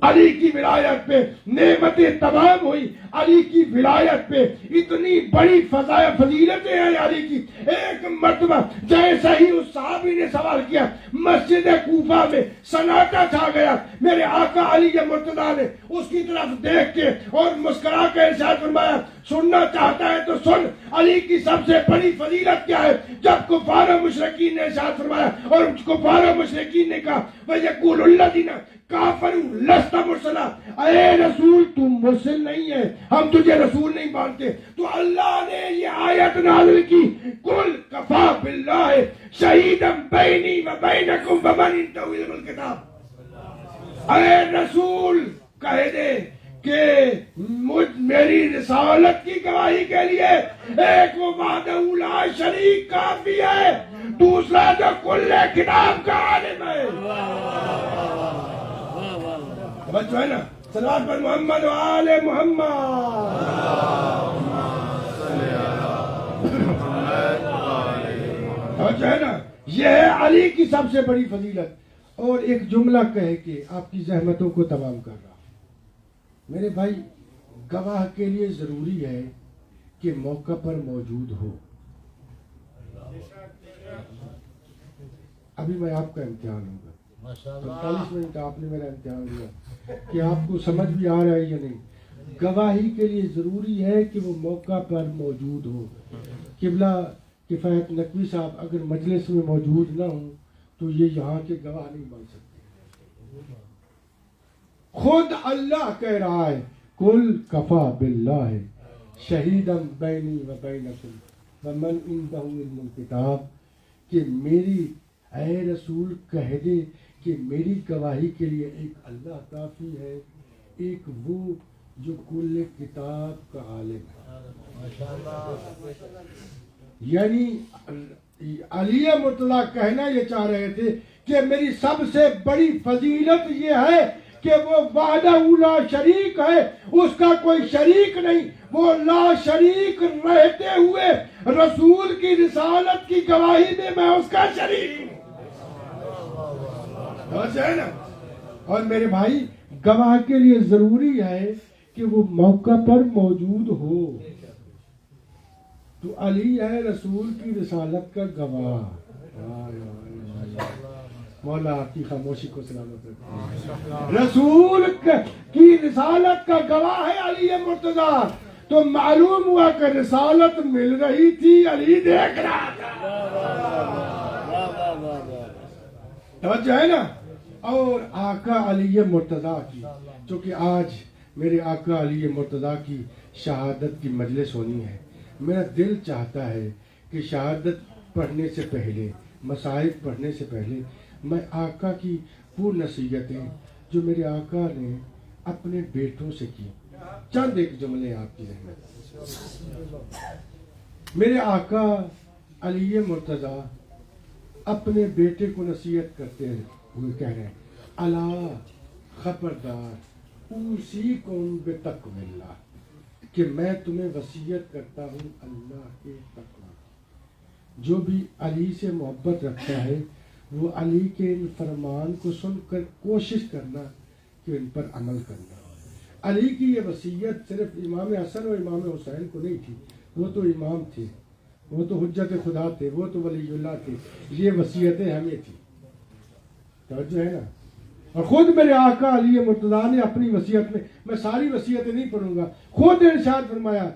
علی کی ولایت پہ, نعمتیں تمام ہوئی علی کی ولایت پہ. اتنی بڑی فضیلتیں ہیں علی کی. ایک مرتبہ جیسا ہی اس صحابی نے سوال کیا مسجد کوفہ میں سناٹا چھا گیا. میرے آقا علی مرتضیٰ نے اس کی طرف دیکھ کے اور مسکرا کے ارشاد فرمایا سننا چاہتا ہے تو سن, علی کی سب سے بڑی فضیلت کیا ہے. جب کفار و مشرکین نے ارشاد فرمایا اور کفار و مشرکین نے کہا وَيَقُولُ الَّذِينَ کافروا لست مرسلا, اے رسول تم مرسل نہیں ہے, ہم تجھے رسول نہیں مانتے. تو اللہ نے یہ آیت نازل کی قل کفا باللہ شہیدا بینی و بینکم ومن عنده علم الکتاب. اے رسول کہہ دے کہ میری رسالت کی گواہی کے لیے ایک وہ وحدہ لا شریک کافی ہے, دوسرا جو کل کتاب کا عالم ہے. بچو ہے نا, صلوات پر محمد و آل محمد. بچو ہے نا, یہ ہے علی کی سب سے بڑی فضیلت. اور ایک جملہ کہے کہ آپ کی زحمتوں کو تمام کر رہا. میرے بھائی گواہ کے لیے ضروری ہے کہ موقع پر موجود ہو. ابھی میں آپ کا امتحان ہوگا, 45 منٹ آپ نے میرا امتحان لیا کہ آپ کو سمجھ بھی آ رہا ہے یا نہیں. گواہی کے لیے ضروری ہے کہ وہ موقع پر موجود ہو. قبلہ کفایت نقوی صاحب اگر مجلس میں موجود نہ ہوں تو یہ یہاں کے گواہ نہیں بن سکتے. خود اللہ کہہ رہا ہے قل کفا باللہ شہیدا بینی و بینکم ومن عنده علم الکتاب, کہ میری اے رسول کہہ دے کہ میری گواہی کے لیے ایک اللہ کافی ہے, ایک وہ جو کل کتاب کا عالم ہے. یعنی علی مرتضیٰ کہنا یہ چاہ رہے تھے کہ میری سب سے بڑی فضیلت یہ ہے کہ وہ وحدہ لا شریک ہے, اس کا کوئی شریک نہیں. وہ لا شریک رہتے ہوئے رسول کی رسالت کی گواہی میں اس کا شریک ہوں. ہے نا. اور میرے بھائی گواہ کے لیے ضروری ہے کہ وہ موقع پر موجود ہو. تو علی ہے رسول کی رسالت کا گواہ. مولا آپ کی خاموشی کو سلامت رکھے. رسول کی رسالت کا گواہ ہے علی مرتضیٰ. تو معلوم ہوا کہ رسالت مل رہی تھی, علی دیکھ رہا تھا. توجہ ہے نا. اور آقا علی مرتضیٰ کی، چونکہ آج میرے آقا علی مرتضیٰ کی شہادت کی مجلس ہونی ہے، میرا دل چاہتا ہے کہ شہادت پڑھنے سے پہلے، مصائب پڑھنے سے پہلے میں آقا کی وہ نصیحتیں جو میرے آقا نے اپنے بیٹوں سے کی، چند ایک جملے آپ کی رحمت۔ میرے آقا علی مرتضیٰ اپنے بیٹے کو نصیحت کرتے ہوئے کہہ رہے ہیں، الا خبردار اوصیکم بتقوی اللہ، کہ میں تمہیں وصیت کرتا ہوں اللہ کے تقوی۔ جو بھی علی سے محبت رکھتا ہے وہ علی کے ان فرمان کو سن کر کوشش کرنا کہ ان پر عمل کرنا۔ علی کی یہ وصیت صرف امام حسن اور امام حسین کو نہیں تھی، وہ تو امام تھے، وہ تو حجت خدا تھے، وہ تو ولی اللہ تھے، یہ وصیتیں ہمیں تھی، توجہ ہے نا۔ اور خود میرے آقا علی مرتضیٰ نے اپنی وصیت میں ساری وصیتیں نہیں پڑھوں گا، خود ارشاد فرمایا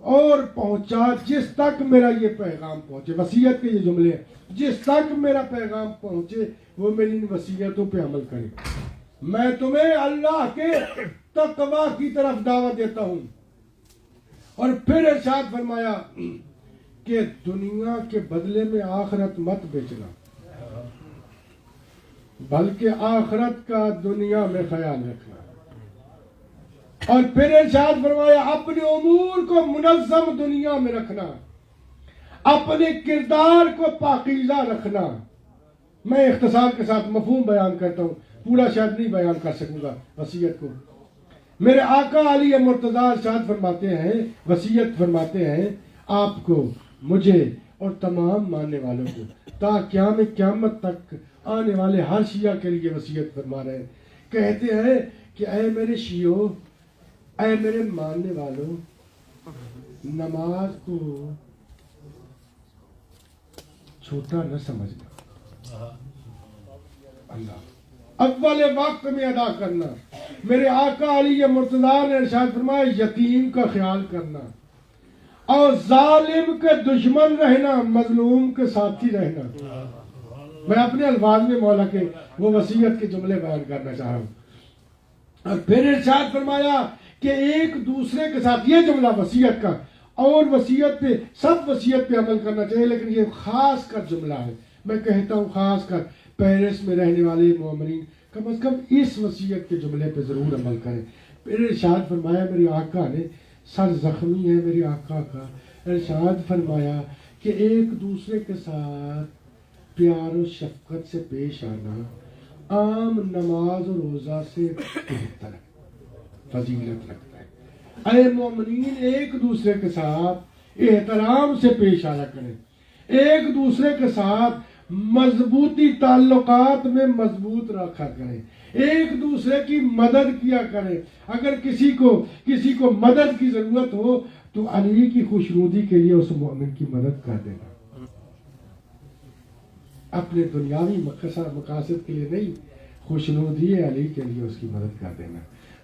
اور پہنچا جس تک میرا یہ پیغام پہنچے، وصیت کے یہ جملے ہیں، جس تک میرا پیغام پہنچے وہ میری ان وصیتوں پہ عمل کرے۔ میں تمہیں اللہ کے تقوی کی طرف دعوت دیتا ہوں۔ اور پھر ارشاد فرمایا کہ دنیا کے بدلے میں آخرت مت بیچنا، بلکہ آخرت کا دنیا میں خیال رکھنا۔ اور پھر ارشاد فرمایا اپنے امور کو منظم دنیا میں رکھنا، اپنے کردار کو پاکیزہ رکھنا۔ میں اختصار کے ساتھ مفہوم بیان کرتا ہوں، پورا شاید نہیں بیان کر سکوں گا وصیت کو۔ میرے آقا علی مرتضیٰ ارشاد فرماتے ہیں، وصیت فرماتے ہیں آپ کو، مجھے اور تمام ماننے والوں کو، تا قیامت تک آنے والے ہر شیعہ کے لیے وصیت فرما رہے ہیں۔ کہتے ہیں کہ اے میرے شیعوں، اے میرے ماننے والوں، نماز کو چھوٹا نہ سمجھنا، اللہ اول وقت میں ادا کرنا۔ میرے آقا علی مرتضیٰ نے ارشاد فرمایا یتیم کا خیال کرنا، اور ظالم کے دشمن رہنا، مظلوم کے ساتھی رہنا۔ میں اپنے الفاظ میں مولا کے وہ وصیت کے جملے بیان کرنا چاہ رہا ہوں۔ اور پھر ارشاد فرمایا کہ ایک دوسرے کے ساتھ، یہ جملہ وصیت کا، اور وصیت پہ سب وصیت پہ عمل کرنا چاہیے، لیکن یہ خاص کر جملہ ہے، میں کہتا ہوں خاص کر پیرس میں رہنے والے مومنین کم از کم اس وصیت کے جملے پہ ضرور عمل کریں۔ پھر ارشاد فرمایا، میرے آقا نے، سر زخمی ہے میرے آقا کا، ارشاد فرمایا کہ ایک دوسرے کے ساتھ پیار و شفقت سے پیش آنا عام نماز و روزہ سے بہتر فضیلت رکھتا ہے۔ اے مومنین، ایک دوسرے کے ساتھ احترام سے پیش آیا کریں، ایک دوسرے کے ساتھ مضبوطی تعلقات میں مضبوط رکھا کریں، ایک دوسرے کی مدد کیا کریں۔ اگر کسی کو مدد کی ضرورت ہو تو علی کی خوشنودی کے لیے اس مومن کی مدد کر دینا، اپنے دنیاوی مقاصد کے لیے نہیں، خوشنودی علی کے لیے اس کی مدد کر دینا۔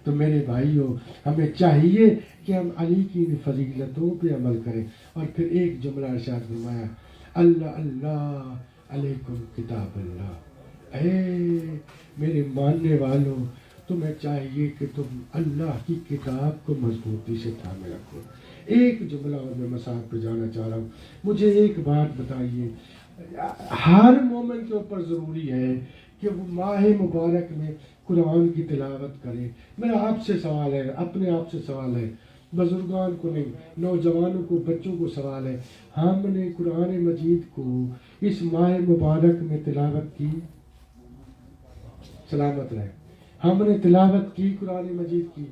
تو میرے بھائیوں، ہمیں چاہیے کہ ہم علی کی فضیلتوں پہ عمل کریں۔ اور پھر ایک جملہ ارشاد فرمایا، اللہ اللہ علیکم کتاب اللہ، اے میرے ماننے والوں، تمہیں چاہیے کہ تم اللہ کی کتاب کو مضبوطی سے تھامے رکھو۔ ایک جملہ اور میں مساق پہ جانا چاہ رہا ہوں۔ مجھے ایک بات بتائیے، ہر مومن کے اوپر ضروری ہے کہ وہ ماہ مبارک میں قرآن کی تلاوت کرے۔ میرا آپ سے سوال ہے، اپنے آپ سے سوال ہے، بزرگان کو نہیں، نوجوانوں کو، بچوں کو سوال ہے، ہم نے قرآن مجید کو اس ماہ مبارک میں تلاوت کی؟ سلامت رہے، ہم نے تلاوت کی قرآن مجید کی؟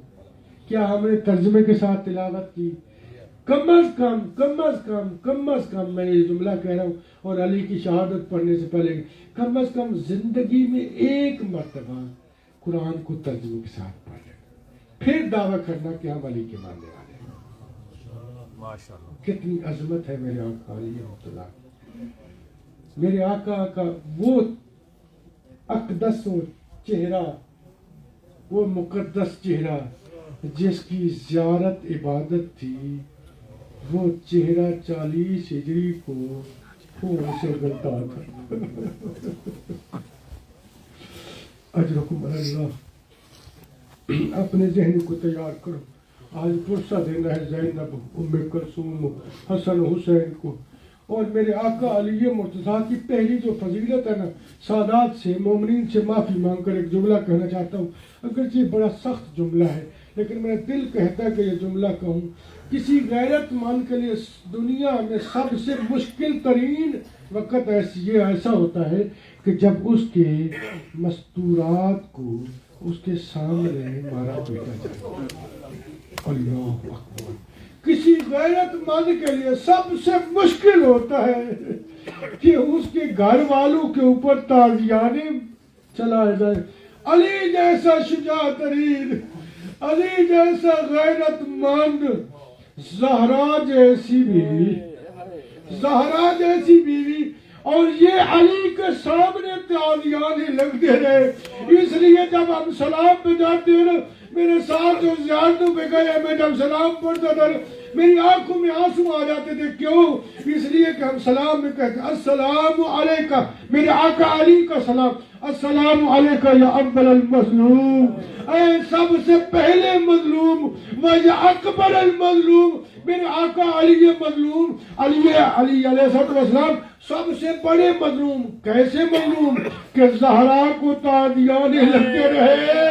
کیا ہم نے ترجمے کے ساتھ تلاوت کی؟ کم از کم میں یہ جملہ کہہ رہا ہوں، اور علی کی شہادت پڑھنے سے پہلے کم از کم زندگی میں ایک مرتبہ قرآن کو ترجمے کے ساتھ پڑھ لیں، پھر دعویٰ کرنا کہ ہم علی کے ماننے والے ہیں۔ کتنی عظمت ہے میرے آقا علی مرتضیٰ، میرے آقا کا وہ اقدس چہرہ، وہ مقدس چہرہ جس کی زیارت عبادت تھی، وہ چہرہ 40 ہجری کو خون سے گلتا تھا۔ اجرکم اللہ. اپنے ذہن کو تیار کرو. آج فرصہ دینا ہے زینب، ام کلثوم، حسن حسین کو. اور میرے آقا علی مرتضیٰ کی پہلی جو فضیلت ہے نا، سادات سے، مومنین سے معافی مانگ کر ایک جملہ کہنا چاہتا ہوں. اگرچہ بڑا سخت جملہ ہے لیکن میرا دل کہتا ہے کہ یہ جملہ کہوں. کسی غیرت مند کے لیے دنیا میں سب سے مشکل ترین وقت ایسا ہوتا ہے کہ جب اس کے مستورات کو اس کے سامنے مارا پیٹا جائے. اللہ اکبر. کسی غیرت مند کے لیے سب سے مشکل ہوتا ہے کہ اس کے گھر والوں کے اوپر تازیانے چلائے جائے. علی جیسا شجاع ترین، علی جیسا غیرت مند، زہرا جیسی بیوی، زہرا جیسی بیوی، اور یہ علی کے سامنے تازیانے لگتے رہے. اس لیے جب ہم سلام پہ جاتے ہیں نا، میرے ساتھ جو زیارتوں پہ گئے، میں جب سلام پڑھتا تھا میری آنکھوں میں آنسو آ جاتے تھے. کیوں؟ اس لیے کہ ہم سلام میں کہتے ہیں السلام علیکہ، میرے آقا علی کا سلام، السلام علیکہ یا افضل المظلوم، اے سب سے پہلے مظلوم، و یا اکبر المظلوم، میرے آقا علی مظلوم، علی علیہ السلام سب سے بڑے مظلوم. کیسے مظلوم؟ کہ زہرا کو تازیانے لگتے رہے.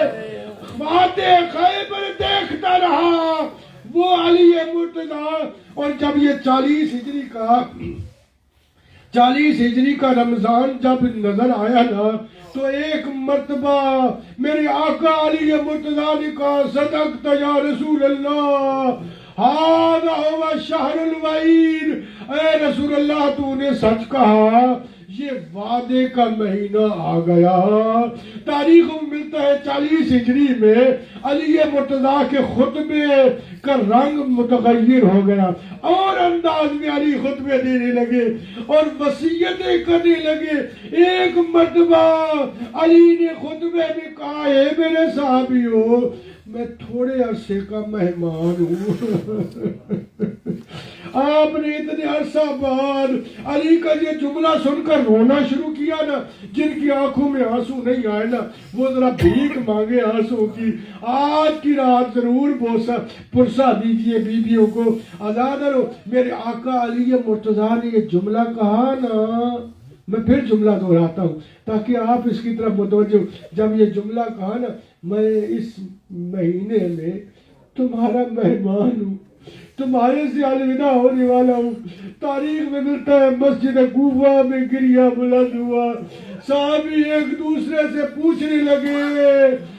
باتیں خیبر دیکھتا رہا وہ علی مرتضیٰ. اور جب یہ 40 ہجری کا رمضان جب نظر آیا نا، تو ایک مرتبہ میرے آقا علی مرتضیٰ نے کہا صدقت یا رسول اللہ، ھذا ھو شہر الوعید. اے رسول اللہ تو نے سچ کہا، یہ وعدے کا مہینہ آ گیا. تاریخ میں ملتا ہے 40 ہجری میں علی مرتضیٰ کے خطبے کا رنگ متغیر ہو گیا، اور انداز میں علی خطبے دینے لگے اور وصیتیں کرنے لگے. ایک مرتبہ علی نے خطبے میں کہا، اے میرے صحابیوں، میں تھوڑے عرصے کا مہمان ہوں. آپ نے اتنے عرصہ بعد علی کا یہ جملہ سن کر رونا شروع کیا نا. جن کی آنکھوں میں آنسو نہیں آئے نا، وہ ذرا بھیک مانگے آنسو کی. آج کی رات ضرور پرسا دیجئے بیویوں کو، آزاد رہو. میرے آقا علی مرتضیٰ نے یہ جملہ کہا نا، میں پھر جملہ دہراتا ہوں تاکہ آپ اس کی طرف متوجہ. جب یہ جملہ کہا نا، میں اس مہینے میں تمہارا مہمان ہوں، تمہارے سے الوداع ہونے والا ہوں. تاریخ میں ملتا ہے مسجد کوفہ میں گریہ بلند ہوا. صحابی ایک دوسرے سے پوچھنے لگے،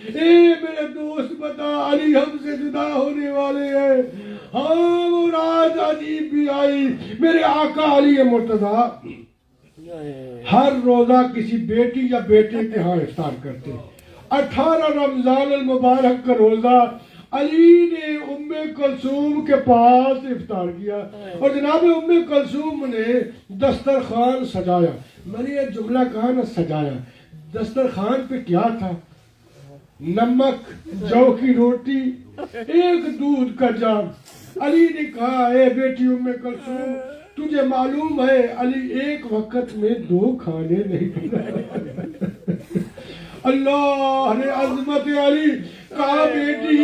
اے میرے دوست بتا، علی ہم سے جدا ہونے والے ہیں. ہاں، اور آج عجیب بھی آئی. میرے آقا علی مرتضیٰ ہر روزہ کسی بیٹی یا بیٹے کے ہاں افطار کرتے. 18 رمضان المبارک کا روزہ علی نے ام کلثوم کے پاس افطار کیا، اور جناب ام کلثوم نے دسترخوان سجایا. میں نے یہ جملہ کہا نا، سجایا. دسترخوان پہ کیا تھا؟ نمک، جو کی روٹی، ایک دودھ کا جام. علی نے کہا، اے بیٹی ام کلثوم، تجھے معلوم ہے علی ایک وقت میں 2 کھانے نہیں کھاتا. اللہ نے عظمت علی کہا، بیٹی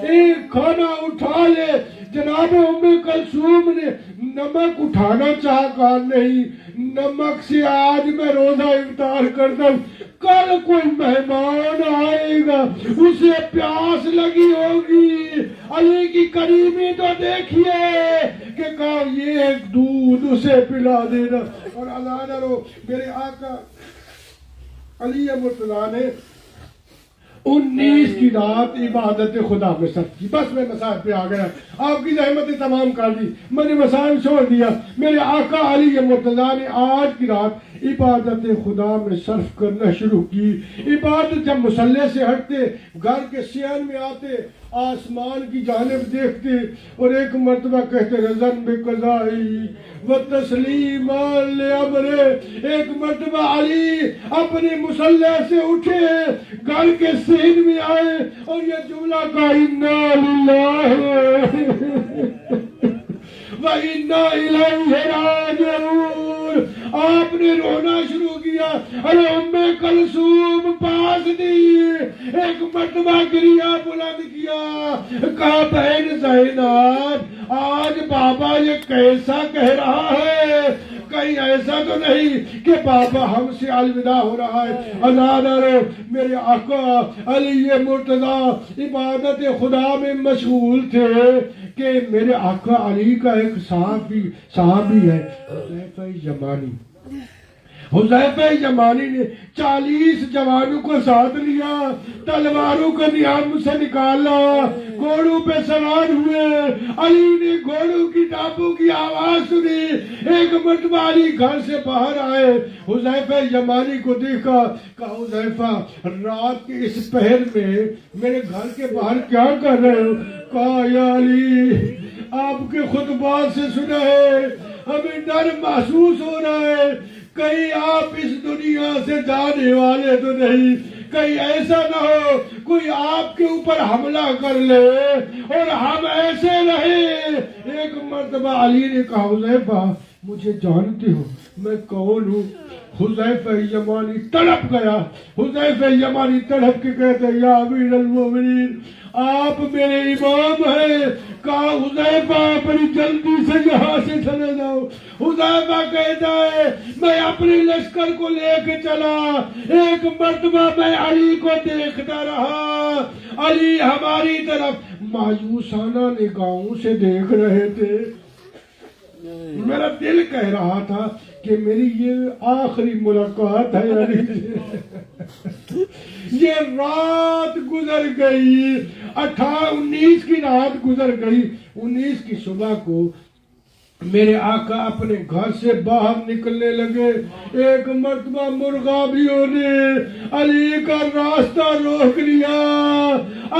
ایک کھانا اٹھا لے. جناب ام کلثوم نے نمک اٹھانا چاہا، کہا نہیں، نمک سے آج میں روزہ افطار کرتا ہوں. کل کوئی مہمان آئے گا، اسے پیاس لگی ہوگی. علی کی کریمی تو دیکھیے کہ کہا یہ ایک دودھ اسے پلا دینا. اور آزاد رہو. میرے آقا علی مرتضیٰ نے 19 کی رات عبادت خدا میں صرف کی. بس میں مسائل پہ آ گیا، آپ کی زحمتیں تمام کر دی، میں نے مسائل چھوڑ دیا. میرے آقا علی مرتضیٰ نے آج کی رات عبادت خدا میں صرف کرنا شروع کی. عبادت جب مصلی سے ہٹتے، گھر کے صحن میں آتے، آسمان کی جانب دیکھتے اور ایک مرتبہ کہتے رضن بقضائی و تسلیما لامرے. ایک مرتبہ علی اپنی مصلی سے اٹھے، گھر کے صحن میں آئے اور یہ جملہ کہا، انا للہ وَإِنَّا إِلَيْهِ رَاجِعُونَ. آپ نے رونا شروع کیا. دیا. ارے ام کلثوم پاس دی. ایک مرتبہ گریا بلند کیا, کہا بہن زینب آج بابا یہ کیسا کہہ رہا ہے, کہیں ایسا تو نہیں کہ بابا ہم سے الوداع ہو رہا ہے. اللہ میرے آقا علی مرتضی عبادت خدا میں مشغول تھے کہ میرے آقا علی کا ایک صحابی ہے حذیفہ یمانی. حذیفہ یمانی نے 40 جوانوں کو ساتھ لیا, تلواروں کو نیام سے نکالا, گھوڑوں پہ سوار ہوئے. علی نے گھوڑوں کی ٹاپوں کی آواز سنی. ایک مرتبہ علی گھر سے باہر آئے, حذیفہ یمانی کو دیکھا, کہا حذیفہ رات کے اس پہر میں میرے گھر کے باہر کیا کر رہے ہو؟ کہا یا علی آپ کے خطبات سے سنا ہے, ہمیں ڈر محسوس ہو رہا ہے, کہیں آپ اس دنیا سے جانے والے تو نہیں, کہیں ایسا نہ ہو کوئی آپ کے اوپر حملہ کر لے اور ہم ایسے رہے. ایک مرتبہ علی نے کہا حذیفہ مجھے جانتے ہو میں کون ہوں؟ حذیفہ یمانی تڑپ گیا. حذیفہ یمانی تڑپ کے کہتے یا امیر المومنین آپ میرے امام ہیں. کہا حذیفہ بڑی جلدی سے یہاں سے چلے جاؤ. حذیفہ کہتا ہے میں اپنے لشکر کو لے کے چلا. ایک مرتبہ میں علی کو دیکھتا رہا, علی ہماری طرف مایوسانہ نگاہوں سے دیکھ رہے تھے. میرا دل کہہ رہا تھا کہ میری یہ آخری ملاقات ہے علی سے. یہ رات گزر گئی, 19 کی رات گزر گئی. 19 کی صبح کو میرے آقا اپنے گھر سے باہر نکلنے لگے. ایک مرتبہ مرغابیوں نے علی کا راستہ روک لیا.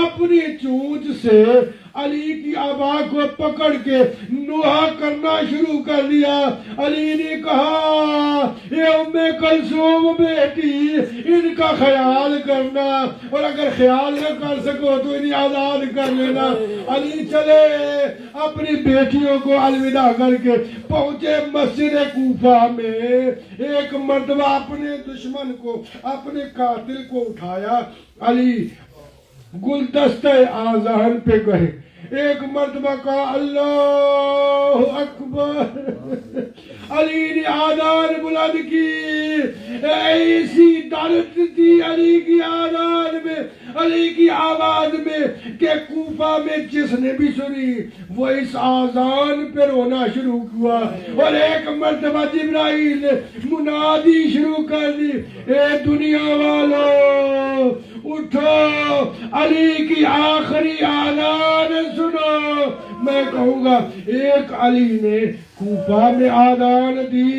اپنی چونچ سے علی کی آبا کو پکڑ کے نوحہ کرنا شروع کر دیا. علی نے کہا اے ام کلثوم بیٹی ان کا خیال کرنا, اور اگر خیال نہ کر سکو تو انہیں آزاد کر لینا. علی چلے اپنی بیٹیوں کو الوداع کر کے پہنچے مسجد کوفہ میں. ایک مرتبہ اپنے دشمن کو اپنے قاتل کو اٹھایا. علی گلدستہ آذان پہ گئے. ایک مرتبہ کہا اللہ اکبر. علی نے آذان بلند کی. ایسی درد تھی علی کی آذان میں, علی کی آواز میں کہ کوفہ میں جس نے بھی سنی وہ اس آذان پہ رونا شروع ہوا. اور ایک مرتبہ جبرائیل نے منادی شروع کر دی, اے دنیا والو اٹھو, علی کی آخری آذان سنو. میں کہوں گا ایک علی نے کوفہ میں آذان دی,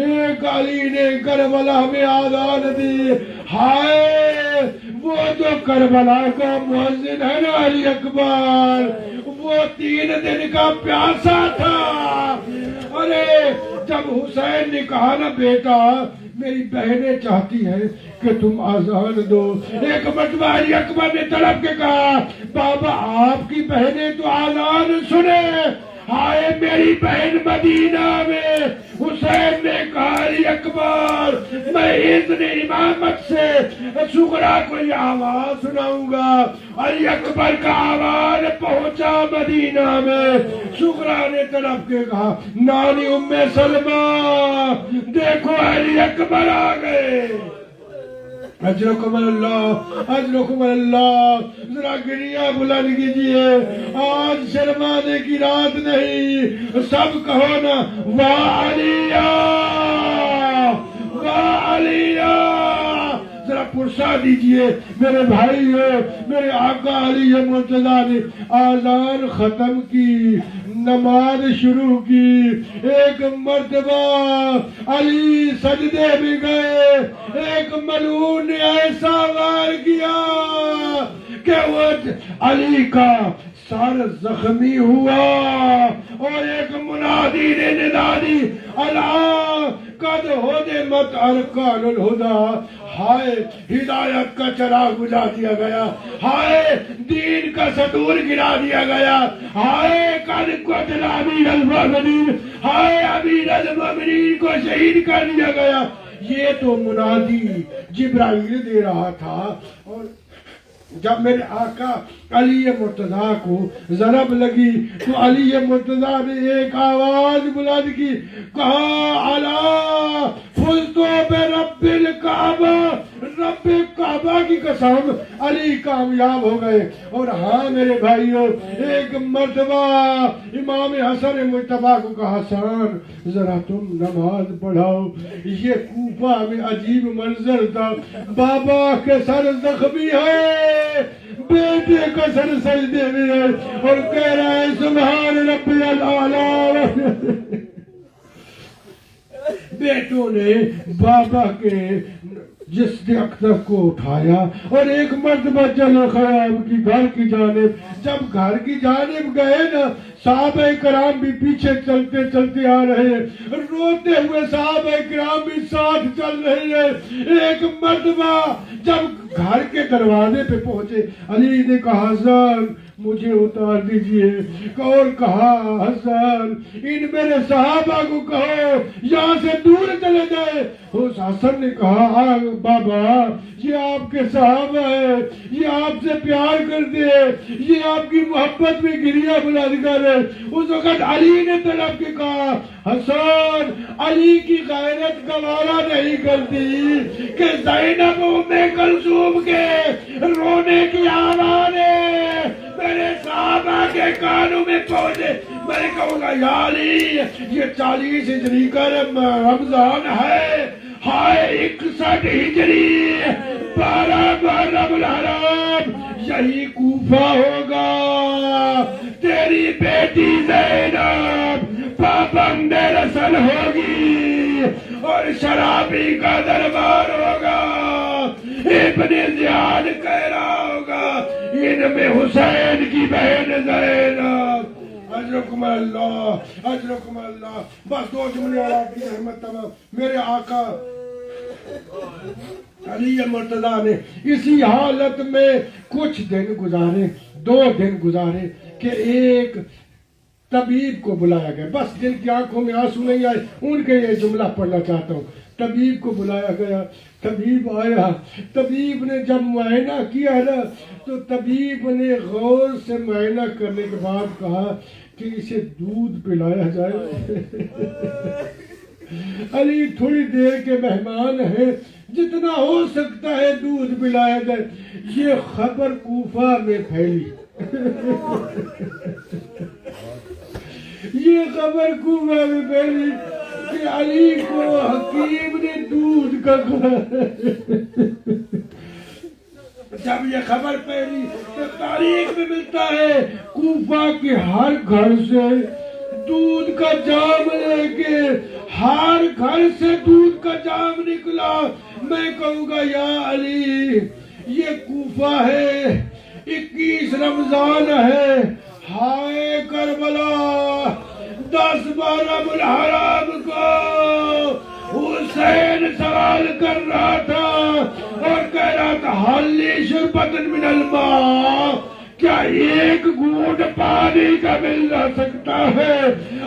ایک علی نے کربلا میں آذان دی. ہائے وہ جو کربلا کا مؤذن ہے نا علی اکبر, وہ 3 دن کا پیاسا تھا. ارے جب حسین نے کہا نا بیٹا میری بہنیں چاہتی ہیں کہ تم آذان دو, ایک مرتبہ علی اکبر نے تڑپ کے کہا بابا آپ کی بہنیں تو آذان سنے. ہائے میری بہن مدینہ میں. حسین نے کہا علی اکبر میں اذن امامت سے صغرا کو یہ آواز سناؤں گا. علی اکبر کا آواز پہنچا مدینہ میں. صغرا نے تڑپ کے کہا نانی ام سلمہ دیکھو علی اکبر آ گئے. اجرکم اللہ اجرکم اللہ. ذرا گریہ بلند کیجیے, آج شرمانے کی رات نہیں. سب کہو نا واہ علیہ واہ علیہ. ذرا پرسا دیجئے میرے بھائی ہو. میرے آقا علی مرتضی نے آذان ختم کی, نماز شروع کی. ایک مرتبہ علی سجدے میں گئے. ایک ملعون نے ایسا وار کیا کہ وہ علی کا سر زخمی ہوا, اور ایک منادی نے ندا دی اللہ قد ہدمت ارکان الہدی. ہائے ہدایت کا چراغ بجھا دیا گیا, ہائے دین کا ستور گرا دیا گیا, ہائے قد قتل امیر المومنین, ہائے امیر المومنین کو شہید کر دیا گیا. یہ تو منادی جبرائیل دے رہا تھا، اور جب میرے آقا علی مرتضیٰ کو ضرب لگی تو علی مرتضیٰ نے ایک آواز بلند کی، کہا الا فزتو برب الکعبہ، رب کعبہ کی قسم علی کامیاب ہو گئے۔ اور ہاں میرے بھائیوں، ایک مرتبہ امام حسن مجتبیٰ کو کہا، حسن ذرا تم نماز پڑھاؤ۔ یہ کوفہ میں عجیب منظر تھا، بابا کے سر زخمی ہے، بیٹے کا سر سجدے میں ہے، اور کہہ رہا ہے سبحان ربی الاعلی۔ بیٹوں نے بابا کے جسم اقدس کو اٹھایا اور ایک مرتبہ چلو خیام کی گھر کی جانب۔ جب گھر کی جانب گئے نا، صحابہ کرام بھی پیچھے چلتے چلتے آ رہے ہیں، روتے ہوئے صحابہ کرام بھی ساتھ چل رہے ہیں۔ ایک مرتبہ جب گھر کے دروازے پہ پہنچے، علی نے کہا حسن مجھے اتار دیجئے، اور کہا حسن ان میرے صحابہ کو کہو یہاں سے دور چلے جائے۔ اس حسن نے کہا بابا یہ آپ کے صحابہ ہیں، یہ آپ سے پیار کرتے ہیں، یہ آپ کی محبت میں گریہ بلند کر رہے۔ اس وقت علی نے طلب کے کہا حسن علی کی غیرت گوارا نہیں کرتی کہ زینب ام کلثوم کے رونے کی آواز میرے صحابہ کے کانوں میں پہنچے۔ میں کہوں گا یا علی یہ 40 ہجری کا رمضان ہے، ہائے 61 ہجری 12 محرم الحرام، یہی کوفہ ہوگا، تیری بیٹی زینب پابند رسل ہوگی اور شرابی کا دربار ہوگا۔ ابن زیاد کہہ رہا ہوگا ان میں حسین کی بہن زینب۔ اجرکم اللہ، اجرکم اللہ۔ بس 2 جملے اور آپ کی رحمت تمام۔ میرے آقا علی مرتضیٰ نے اسی حالت میں کچھ دن گزارے، 2 دن گزارے کہ ایک طبیب کو بلایا گیا۔ بس جن کی آنکھوں میں آنسو نہیں آئے ان کے یہ جملہ پڑھنا چاہتا ہوں۔ طبیب کو بلایا گیا، طبیب آیا، طبیب نے جب معائنہ کیا نا تو طبیب نے غور سے معائنہ کرنے کے بعد کہا کہ اسے دودھ پلایا جائے۔ علی تھوڑی دیر کے مہمان ہیں، جتنا ہو سکتا ہے دودھ پلایا جائے۔ یہ خبر کوفہ میں پھیلی، یہ خبر کوفہ میں پھیلی کہ علی کو حکیم نے دودھ کا جب یہ خبر پھیلی تو تاریخ میں ملتا ہے کوفہ کے ہر گھر سے دودھ کا جام لے کے، ہر گھر سے دودھ کا جام نکلا۔ میں کہوں گا یا علی یہ کوفہ ہے، 21 رمضان ہے، ہائے کربلا 10 محرم الحرام کو حسین سوال کر رہا تھا اور کہہ رہا تھا حلی شربت من الماء، کیا ایک گھونٹ پانی کا مل جا سکتا ہے؟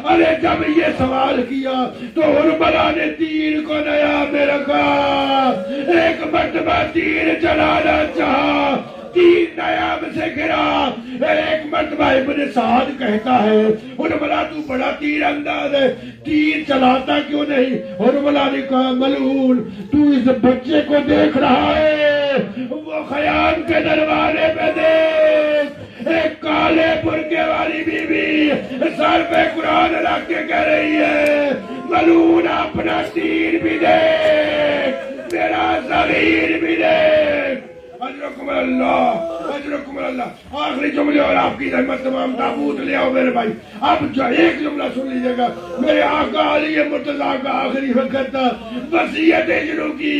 ارے جب یہ سوال کیا تو حرملہ نے تیر کو نیام میں رکھا، ایک مرتبہ تیر چلانا چاہا، تیر نیام سے گرا۔ ایک مرتبہ ابن سعد کہتا ہے حرملہ تو بڑا تیر انداز ہے، تیر چلاتا کیوں نہیں؟ حرملہ نے کہا ملعون تو اس بچے کو دیکھ رہا ہے، وہ خیام کے دروازے پہ دیکھ، ایک کالے برقعے والی بی بی سر پہ قرآن رکھ کے کہہ رہی ہے ملعون اپنا تیر بھی دیکھ، میرا صغیر بھی دیکھ۔ اجرکم اللہ، اجرکم اللہ۔ آخری جملے اور آپ کی رحمت تمام، تابوت لے آؤ میرے بھائی۔ اب جو ایک جملہ سن لیجئے گا، میرے آقا علی مرتضیٰ کا آخری وقت تھا، وصیت شروع کی،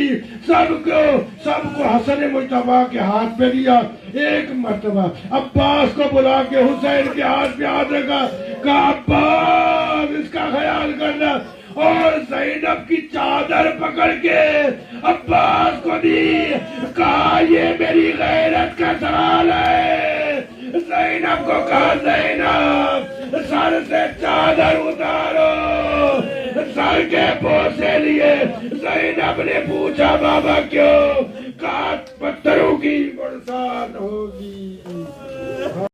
سب کو حسن مجتبیٰ کے ہاتھ پہ دیا۔ ایک مرتبہ عباس کو بلا کے حسین کے ہاتھ پہ ہاتھ رکھا، کہا عباس اس کا خیال کرنا، اور زینب کی چادر پکڑ کے عباس کو دی، کہا یہ میری غیرت کا سوال ہے۔ زینب کو کہا زینب سر سے چادر اتارو، سال کے پوسے لیے زینب نے پوچھا بابا کیوں؟ کہا پتھروں کی برسات ہوگی.